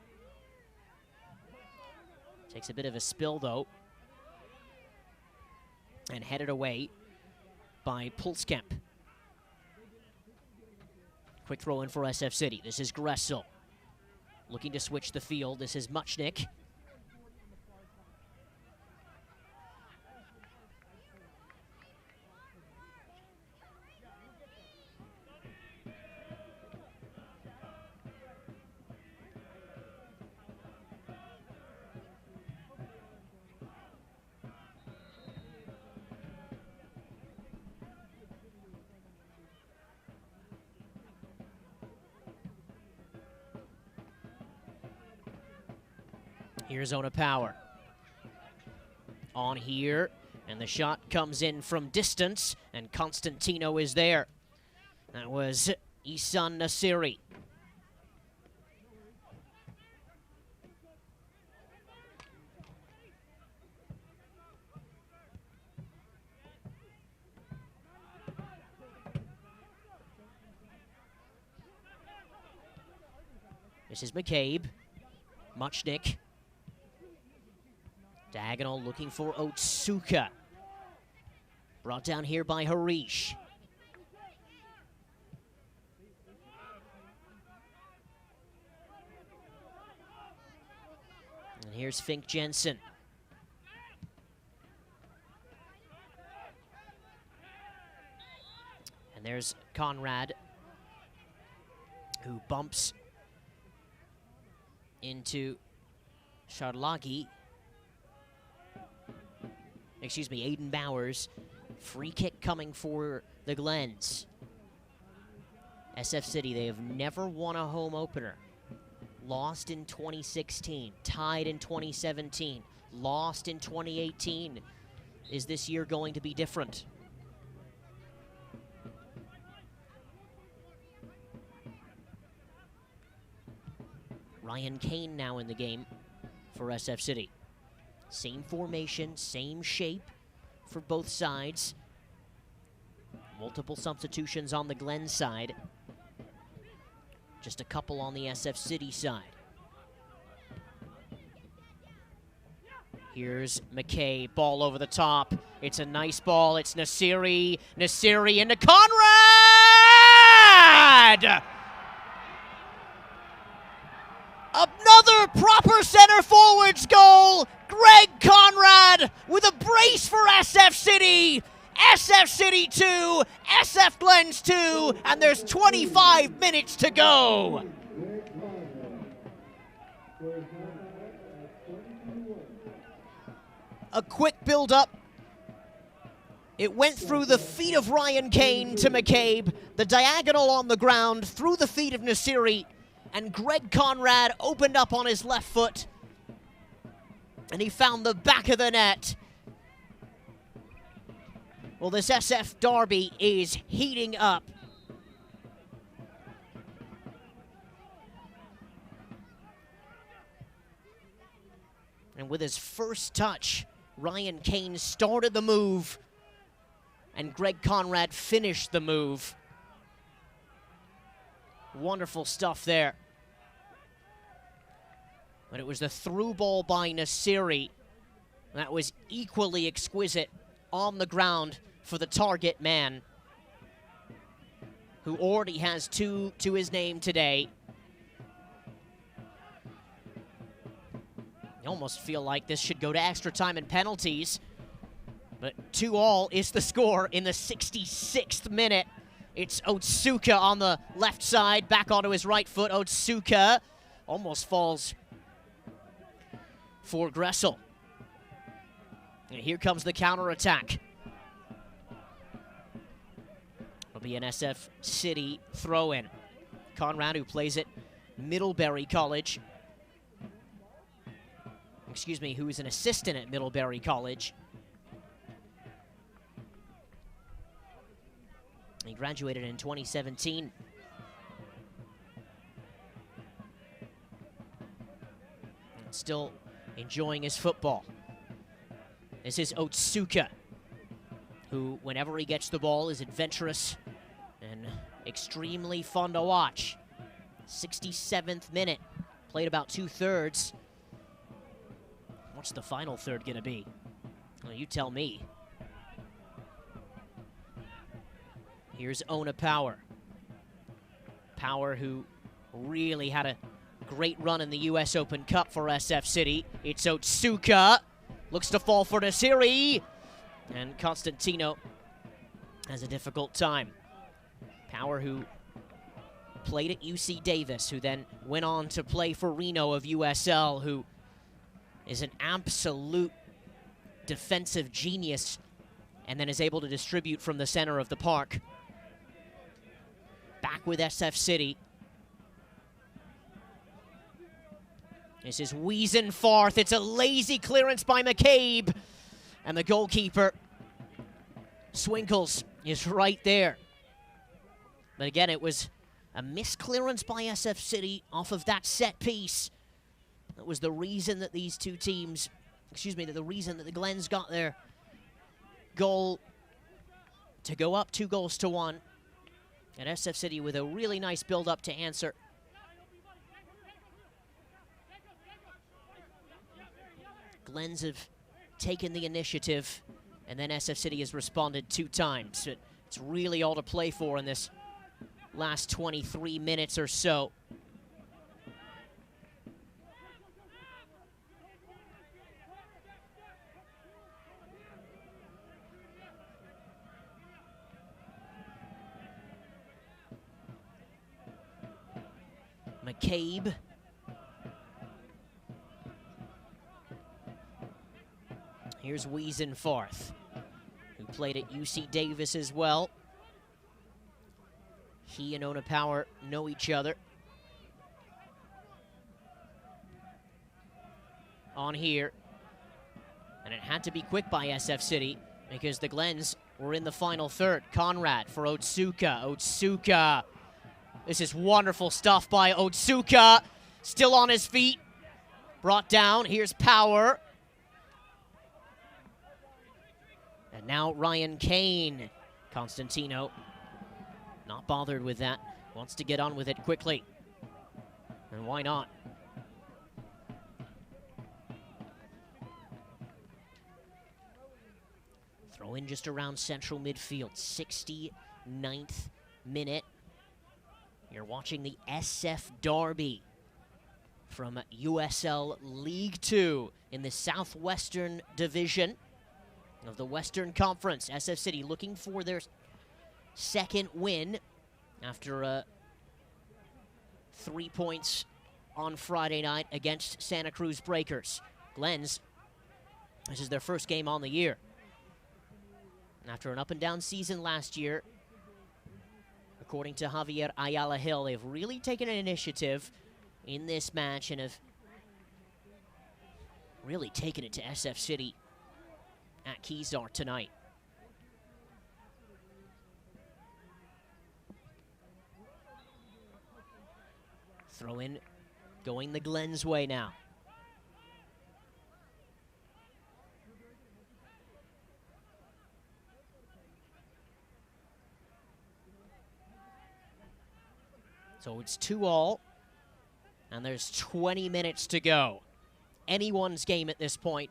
Takes a bit of a spill, though. And headed away by Pulskamp. Quick throw in for SF City. This is Gressel. Looking to switch the field. This is Muchnick. Here's Zona Power. On here, and the shot comes in from distance, and Constantino is there. That was Isan Nasiri. This is McCabe. Muchnick. Diagonal looking for Otsuka. Brought down here by Harish. And here's Fink Jensen. And there's Conrad, who bumps into Sharlagi. Excuse me, Aiden Bowers. Free kick coming for the Glens. SF City, they have never won a home opener. Lost in 2016, tied in 2017, lost in 2018. Is this year going to be different? Ryan Kane now in the game for SF City. Same formation, same shape for both sides. Multiple substitutions on the Glen side. Just a couple on the SF City side. Here's McKay, ball over the top. It's a nice ball. It's Nasiri. Nasiri into Conrad! Another proper center forwards goal. Greg Conrad with a brace for SF City. SF City 2, SF Glens 2, and there's 25 minutes to go. A quick build-up. It went through the feet of Ryan Kane to McCabe, the diagonal on the ground, through the feet of Nasiri, and Greg Conrad opened up on his left foot, and he found the back of the net. Well, this SF derby is heating up. And with his first touch, Ryan Kane started the move, and Greg Conrad finished the move. Wonderful stuff there. But it was the through ball by Nasiri that was equally exquisite on the ground for the target man, who already has 2 to his name today. You almost feel like this should go to extra time and penalties, but 2-2 is the score in the 66th minute. It's Otsuka on the left side, back onto his right foot. Otsuka almost falls for Gressel. And here comes the counter-attack. It'll be an SF City throw-in. Conrad, who plays at Middlebury College. Excuse me, who is an assistant at Middlebury College. He graduated in 2017. And still enjoying his football. This is Otsuka, who, whenever he gets the ball, is adventurous and extremely fun to watch. 67th minute, played about 2/3. What's the final third gonna be? Well, you tell me. Here's Ona Power. Power, who really had a great run in the US Open Cup for SF City. It's Otsuka. Looks to fall for Nasiri. And Constantino has a difficult time. Power, who played at UC Davis, who then went on to play for Reno of USL, who is an absolute defensive genius and then is able to distribute from the center of the park. Back with SF City. This is Wiesenfarth. It's a lazy clearance by McCabe. And the goalkeeper, Swinkles, is right there. But again, it was a misclearance by SF City off of that set piece. That was the reason that these two teams, the reason that the Glens got their goal to go up 2-1. And SF City with a really nice build-up to answer. Glens have taken the initiative, and then SF City has responded 2 times. It's really all to play for in this last 23 minutes or so. McCabe. Here's Wiesenfarth, who played at UC Davis as well. He and Ona Power know each other. On here. And it had to be quick by SF City because the Glens were in the final third. Conrad for Otsuka. Otsuka. This is wonderful stuff by Otsuka. Still on his feet. Brought down. Here's Power. And now Ryan Kane. Constantino, not bothered with that. Wants to get on with it quickly. And why not? Throw in just around central midfield, 69th minute. You're watching the SF Derby from USL League 2 in the Southwestern Division of the Western Conference. SF City looking for their second win after 3 points on Friday night against Santa Cruz Breakers. Glens, this is their first game on the year. After an up-and-down season last year, according to Javier Ayala Hill, they've really taken an initiative in this match and have really taken it to SF City at Kezar tonight. Throw in, going the Glens way now. So it's 2-2, and there's 20 minutes to go. Anyone's game at this point,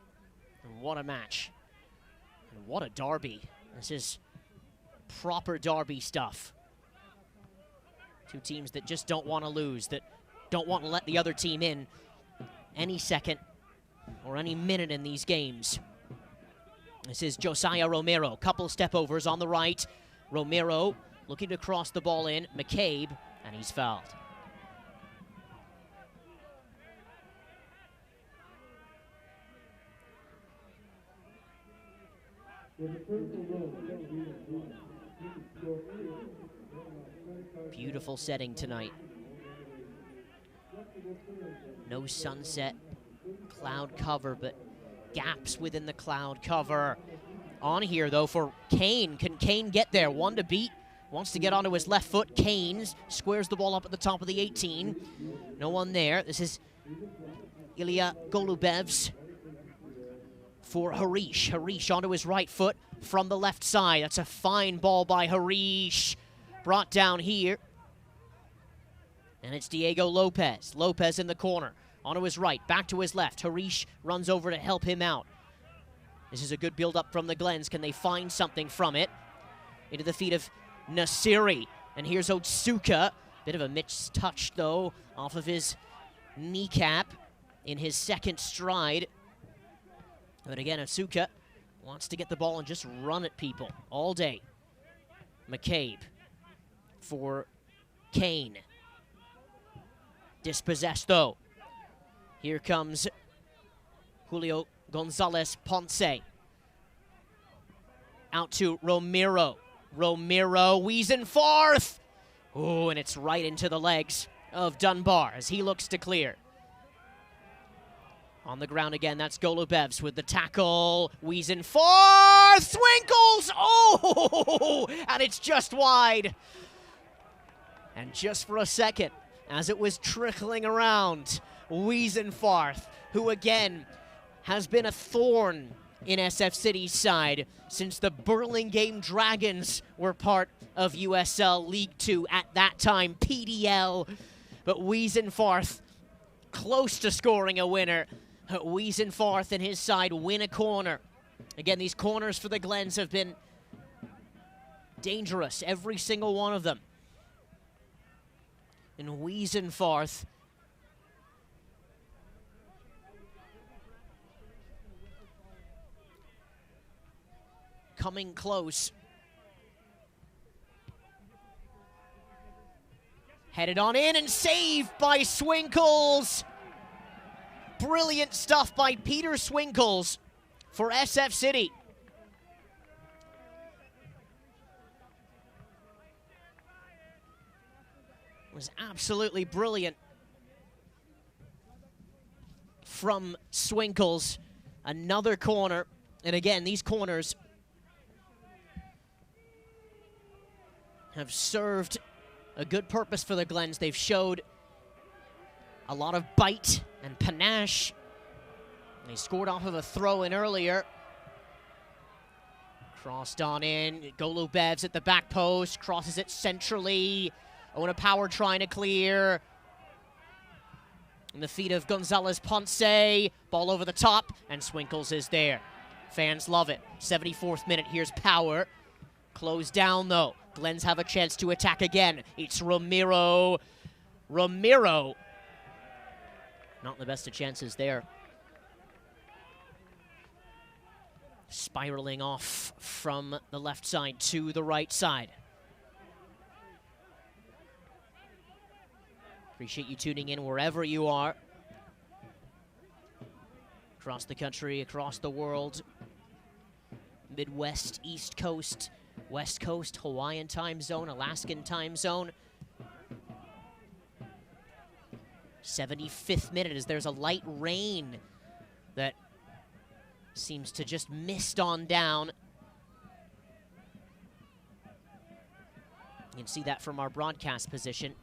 and what a match. And what a derby. This is proper derby stuff. Two teams that just don't want to lose, that don't want to let the other team in any second or any minute in these games. This is Josiah Romero, couple step-overs on the right. Romero looking to cross the ball in, McCabe, and he's fouled. Beautiful setting tonight. No sunset, cloud cover, but gaps within the cloud cover. On here, though, for Kane. Can Kane get there? One to beat. Wants to get onto his left foot. Kane squares the ball up at the top of the 18. No one there. This is Ilya Golubevs for Harish. Harish onto his right foot from the left side. That's a fine ball by Harish. Brought down here. And it's Diego Lopez. Lopez in the corner. Onto his right, back to his left. Harish runs over to help him out. This is a good build-up from the Glens. Can they find something from it? Into the feet of Nasiri. And here's Otsuka. Bit of a missed touch, though, off of his kneecap in his second stride. But again, Otsuka wants to get the ball and just run at people all day. McCabe for Kane. Dispossessed, though. Here comes Julio Gonzalez Ponce. Out to Romero. Romero wheezing forth. Oh, and it's right into the legs of Dunbar as he looks to clear. On the ground again, that's Golubevs with the tackle. Wheezing forth. Swinkles! Oh! And it's just wide. And just for a second, as it was trickling around, Wiesenfarth, who again has been a thorn in SF City's side since the Burlingame Dragons were part of USL League 2 at that time, PDL. But Wiesenfarth close to scoring a winner. Wiesenfarth and his side win a corner. Again, these corners for the Glens have been dangerous, every single one of them. And Wiesenfarth coming close. Headed on in and saved by Swinkles. Brilliant stuff by Peter Swinkles for SF City. Was absolutely brilliant from Swinkles. Another corner. And again, these corners have served a good purpose for the Glens. They've showed a lot of bite and panache. And they scored off of a throw-in earlier. Crossed on in. Golubevs at the back post. Crosses it centrally. Owen Power trying to clear. In the feet of Gonzalez Ponce. Ball over the top. And Swinkles is there. Fans love it. 74th minute, here's Power. Closed down, though. Glens have a chance to attack again. It's Ramiro. Ramiro. Not the best of chances there. Spiraling off from the left side to the right side. Appreciate you tuning in wherever you are. Across the country, across the world. Midwest, East Coast, West Coast, Hawaiian time zone, Alaskan time zone. 75th minute as there's a light rain that seems to just mist on down. You can see that from our broadcast position.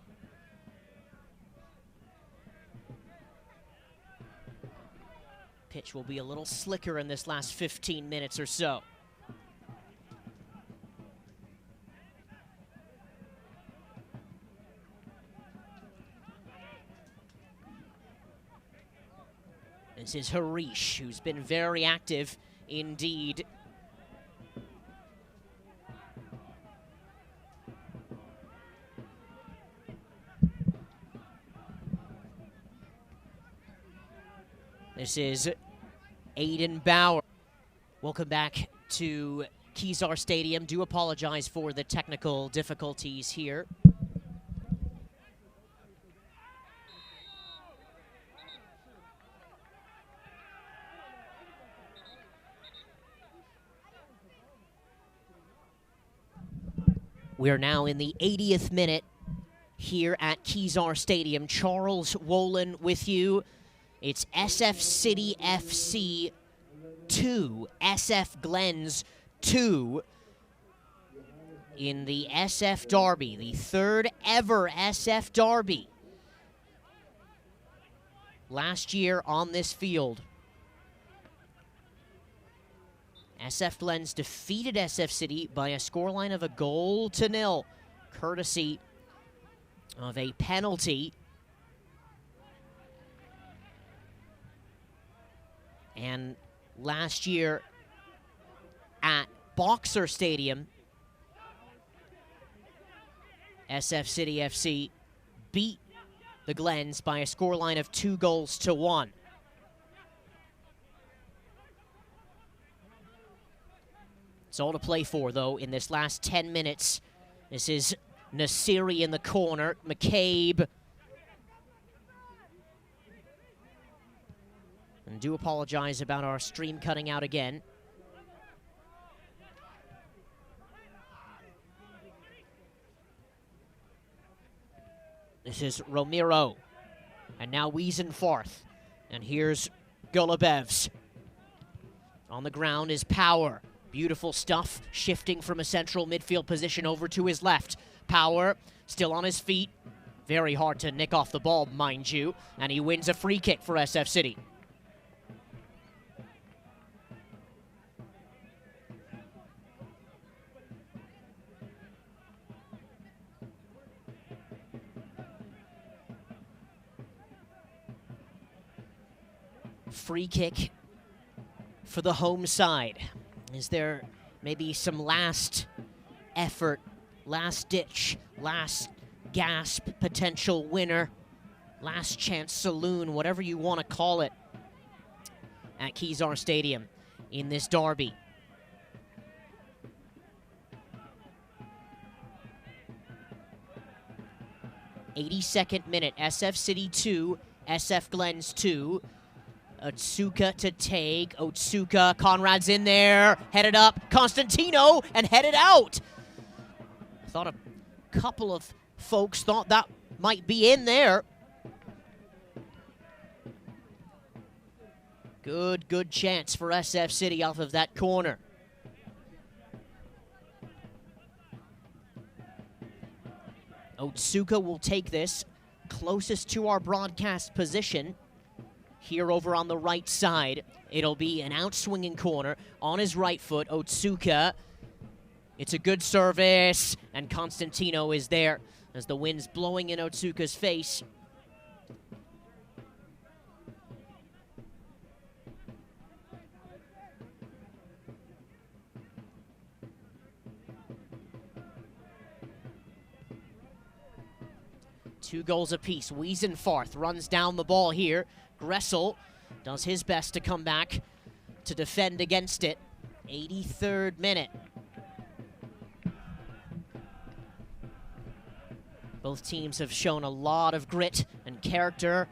Pitch will be a little slicker in this last 15 minutes or so. This is Harish, who's been very active indeed. This is Aiden Bauer. Welcome back to Kezar Stadium. Do apologize for the technical difficulties here. We are now in the 80th minute here at Kezar Stadium. Charles Wolin with you. It's SF City FC 2, SF Glens 2 in the SF Derby, the third ever SF Derby. Last year on this field, SF Glens defeated SF City by a scoreline of 1-0, courtesy of a penalty. And last year at Boxer Stadium, SF City FC beat the Glens by a scoreline of 2-1. It's all to play for, though, in this last 10 minutes. This is Nasiri in the corner, McCabe. And do apologize about our stream cutting out again. This is Romero. And now Wiesenfarth. And here's Golubevs. On the ground is Power. Beautiful stuff, shifting from a central midfield position over to his left. Power, still on his feet. Very hard to nick off the ball, mind you. And he wins a free kick for SF City. Free kick for the home side. Is there maybe some last effort, last ditch, last gasp potential winner, last chance saloon, whatever you want to call it, at Kezar Stadium in this derby? '82nd minute, SF City 2, SF Glens 2. Otsuka to take. Otsuka, Conrad's in there. Headed up. Constantino, and headed out. I thought a couple of folks thought that might be in there. Good chance for SF City off of that corner. Otsuka will take this closest to our broadcast position. Here over on the right side, it'll be an out-swinging corner on his right foot. Otsuka, it's a good service, and Constantino is there as the wind's blowing in Otsuka's face. 2 goals apiece. Wiesenfarth runs down the ball here. Gressel does his best to come back to defend against it. 83rd minute. Both teams have shown a lot of grit and character.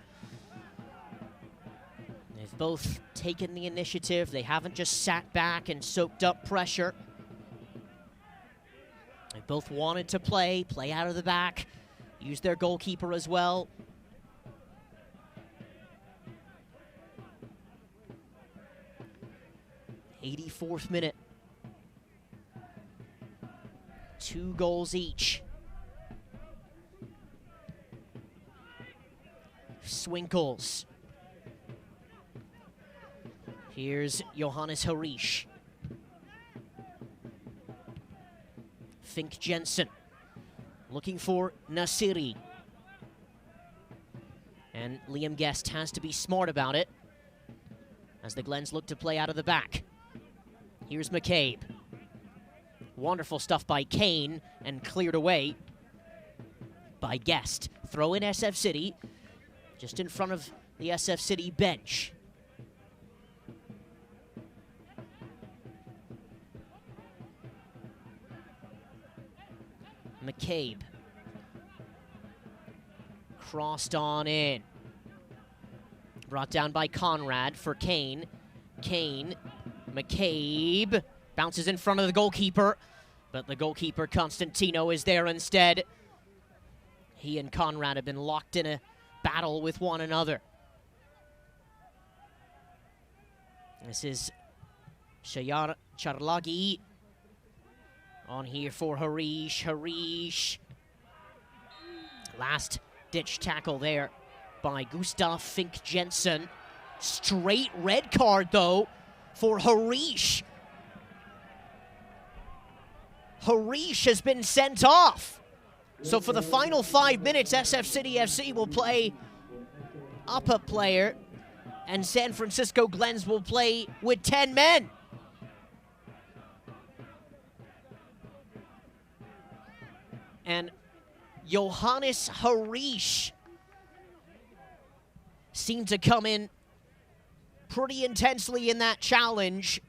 They've both taken the initiative. They haven't just sat back and soaked up pressure. They both wanted to play out of the back, use their goalkeeper as well. '84th minute. 2 goals each. Swinkles. Here's Johannes Harish. Fink Jensen looking for Nasiri. And Liam Guest has to be smart about it as the Glens look to play out of the back. Here's McCabe. Wonderful stuff by Kane and cleared away by Guest. Throw in SF City, just in front of the SF City bench. McCabe. Crossed on in. Brought down by Conrad for Kane. Kane. McCabe. Bounces in front of the goalkeeper. But the goalkeeper, Constantino, is there instead. He and Conrad have been locked in a battle with one another. This is Shayar Charlagi. On here for Harish. Harish. Last ditch tackle there by Gustav Fink Jensen. Straight red card though for Harish. Harish has been sent off. So for the final 5 minutes, SF City FC will play up a player and San Francisco Glens will play with 10 men. And Johannes Harish seemed to come in pretty intensely in that challenge.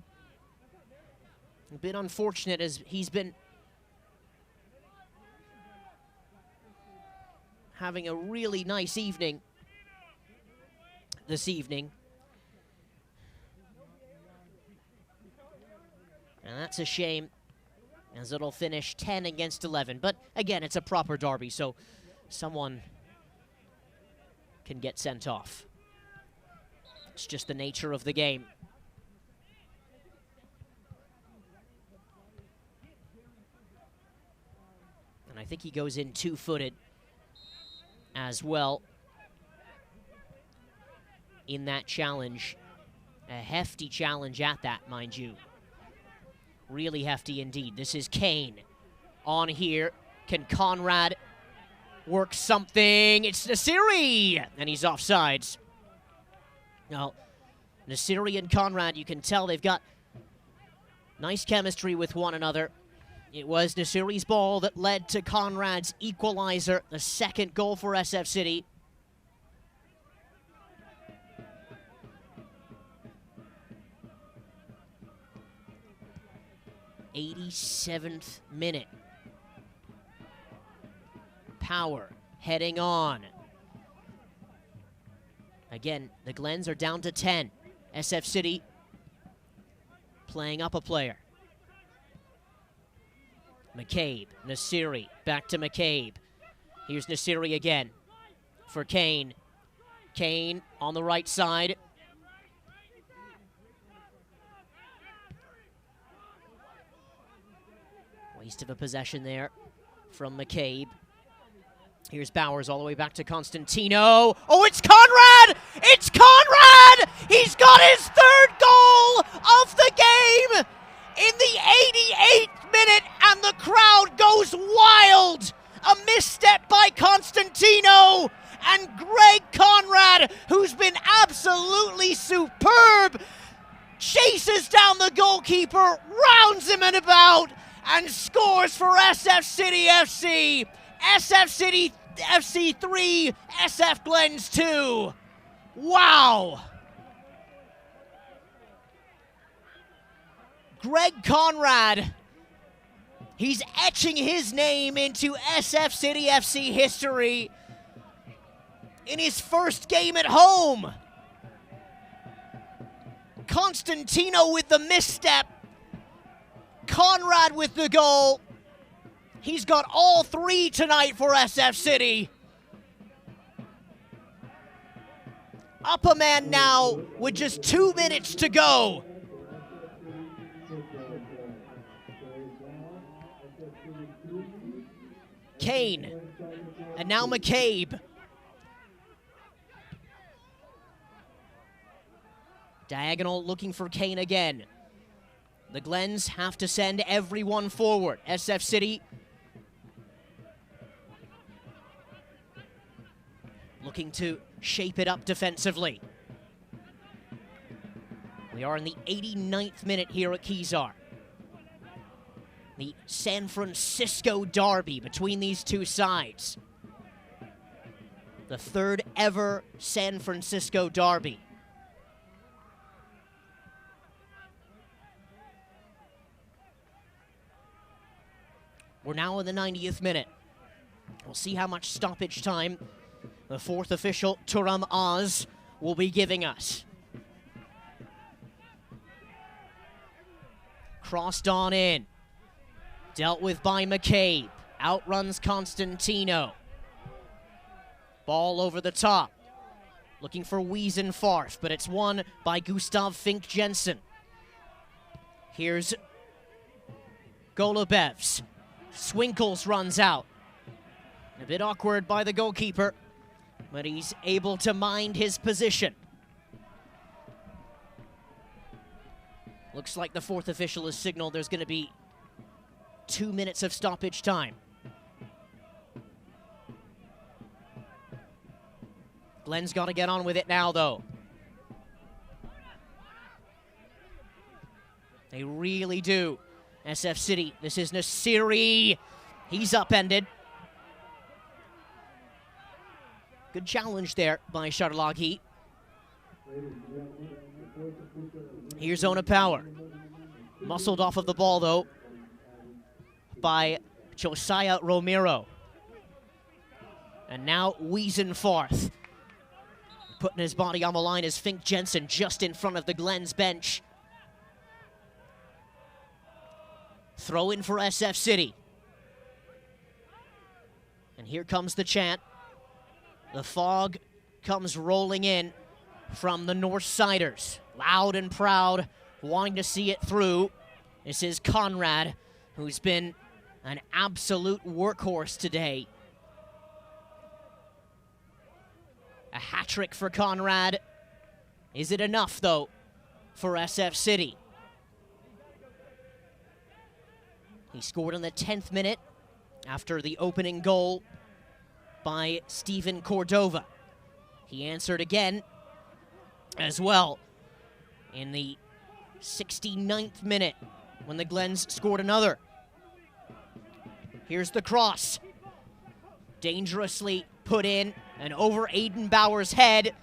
A bit unfortunate as he's been having a really nice evening this evening. And that's a shame, as it'll finish 10 against 11. But again, it's a proper derby, so someone can get sent off. It's just the nature of the game. And I think he goes in two-footed as well in that challenge. A hefty challenge at that, mind you. Really hefty indeed. This is Kane on here. Can Conrad work something? It's Nasiri! And he's offsides. Now, Nasiri and Conrad, you can tell they've got nice chemistry with one another. It was Nasiri's ball that led to Conrad's equalizer, the second goal for SF City. '87th minute. Power heading on. Again, the Glens are down to 10. SF City playing up a player. McCabe, Nasiri, back to McCabe. Here's Nasiri again for Kane. Kane on the right side. Waste of a possession there from McCabe. Here's Bowers all the way back to Constantino. Oh, it's Conrad! It's Conrad! He's got his third goal of the game in the 88th minute, and the crowd goes wild. A misstep by Constantino, and Greg Conrad, who's been absolutely superb, chases down the goalkeeper, rounds him in about, and scores for SF City FC. SF City FC 3, SF Glens 2. Wow! Greg Conrad, he's etching his name into SF City FC history in his first game at home. Constantino with the misstep. Conrad with the goal. He's got all three tonight for SF City. Up a man now with just 2 minutes to go. Kane, and now McCabe. Diagonal looking for Kane again. The Glens have to send everyone forward. SF City looking to shape it up defensively. We are in the 89th minute here at Kezar. The San Francisco derby between these two sides. The third ever San Francisco derby. We're now in the 90th minute. We'll see how much stoppage time the fourth official, Turam Oz, will be giving us. Crossed on in. Dealt with by McCabe. Outruns Constantino. Ball over the top. Looking for Wiesenfarth, but it's won by Gustav Fink Jensen. Here's Golubevs. Swinkles runs out. A bit awkward by the goalkeeper, but he's able to mind his position. Looks like the fourth official has signaled there's going to be 2 minutes of stoppage time. Glenn's got to get on with it now, though. They really do. SF City, this is Nasiri. He's upended. Good challenge there by Sharlaghi. Here's Zona Power. Muscled off of the ball, though, by Josiah Romero. And now Wiesenfarth. Putting his body on the line is Fink Jensen just in front of the Glens bench. Throw in for SF City. And here comes the chant. The fog comes rolling in from the Northsiders. Loud and proud, wanting to see it through. This is Conrad, who's been an absolute workhorse today. A hat-trick for Conrad. Is it enough, though, for SF City? He scored in the 10th minute after the opening goal by Steven Cordova. He answered again as well in the 69th minute when the Glens scored another. Here's the cross. Dangerously put in and over Aiden Bauer's head.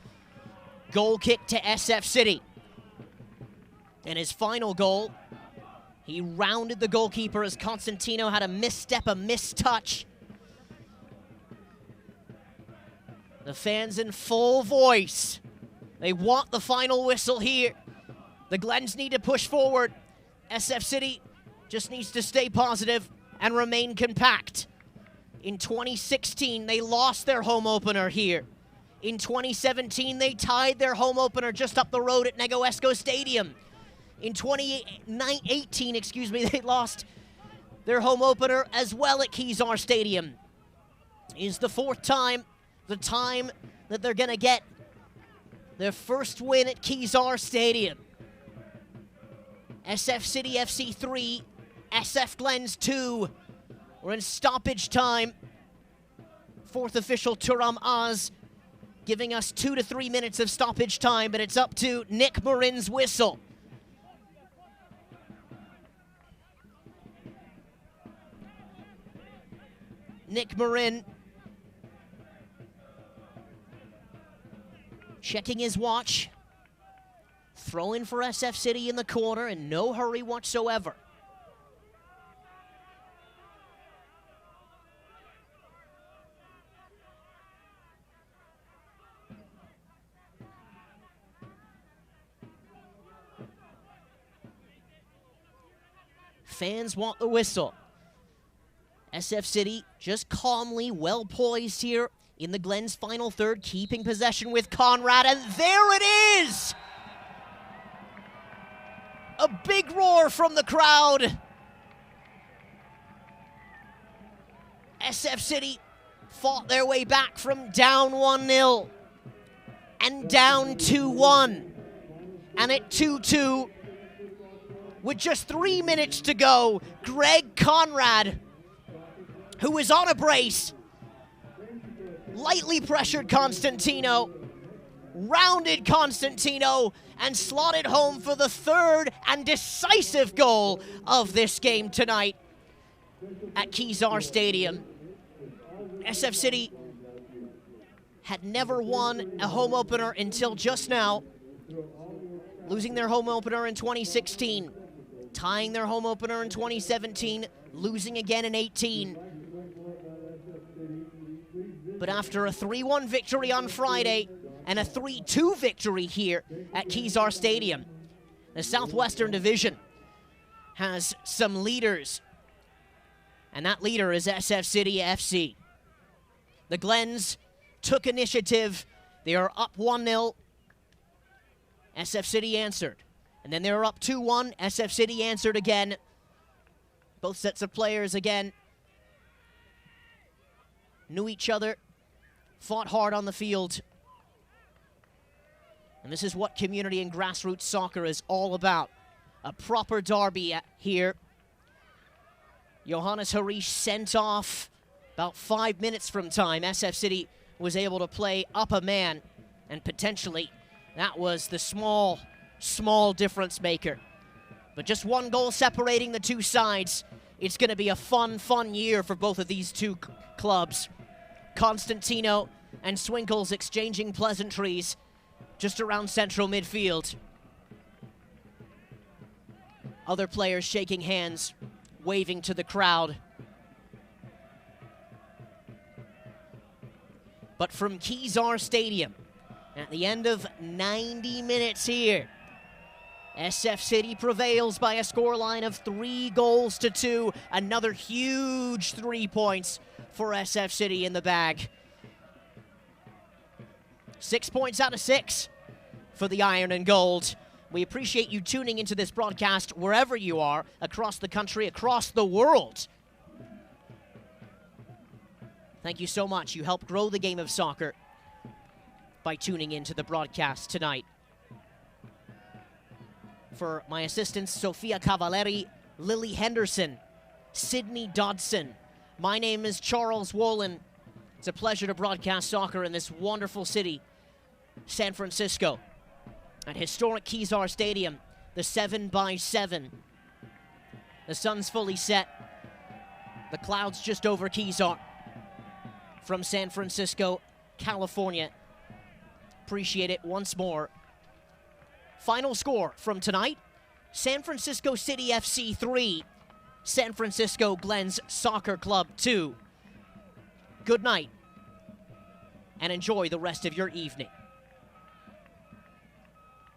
Goal kick to SF City. And his final goal, he rounded the goalkeeper as Constantino had a misstep, a mistouch. The fans in full voice. They want the final whistle here. The Glens need to push forward. SF City just needs to stay positive and remain compact. In 2016, they lost their home opener here. In 2017, they tied their home opener just up the road at Negoesco Stadium. In 2018, they lost their home opener as well at Kezar Stadium. Is the fourth time, the time that they're going to get their first win at Kezar Stadium. SF City FC 3, SF Glens 2. We're in stoppage time. Fourth official Turam Oz giving us 2 to 3 minutes of stoppage time, but it's up to Nick Marin's whistle. Nick Marin checking his watch. Throwing for SF City in the corner in no hurry whatsoever. Fans want the whistle. SF City just calmly, well poised here in the Glens final third, keeping possession with Conrad, and there it is! A big roar from the crowd. SF City fought their way back from down 1-0 and down 2-1. And at 2-2, with just 3 minutes to go, Greg Conrad, who was on a brace, lightly pressured Constantino, rounded Constantino, and slotted home for the third and decisive goal of this game tonight at Kezar Stadium. SF City had never won a home opener until just now, losing their home opener in 2016, tying their home opener in 2017, losing again in 18. But after a 3-1 victory on Friday and a 3-2 victory here at Kezar Stadium, the Southwestern Division has some leaders, and that leader is SF City FC. The Glens took initiative. They are up 1-0. SF City answered. And then they were up 2-1. SF City answered again. Both sets of players again knew each other, fought hard on the field. And this is what community and grassroots soccer is all about. A proper derby here. Johannes Harish sent off about 5 minutes from time. SF City was able to play up a man, and potentially that was the small difference maker. But just one goal separating the two sides. It's going to be a fun year for both of these two clubs. Constantino and Swinkles exchanging pleasantries just around central midfield. Other players shaking hands, waving to the crowd. But from Kezar Stadium, at the end of 90 minutes here, SF City prevails by a scoreline of 3-2. Another huge 3 points for SF City in the bag. 6 points out of 6 for the Iron and Gold. We appreciate you tuning into this broadcast wherever you are, across the country, across the world. Thank you so much. You help grow the game of soccer by tuning into the broadcast tonight. For my assistants, Sophia Cavalieri, Lily Henderson, Sydney Dodson. My name is Charles Wolin. It's a pleasure to broadcast soccer in this wonderful city, San Francisco, at historic Kezar Stadium, the 7x7. The sun's fully set. The clouds just over Kezar from San Francisco, California. Appreciate it once more. Final score from tonight, San Francisco City FC 3, San Francisco Glens Soccer Club 2. Good night, and enjoy the rest of your evening.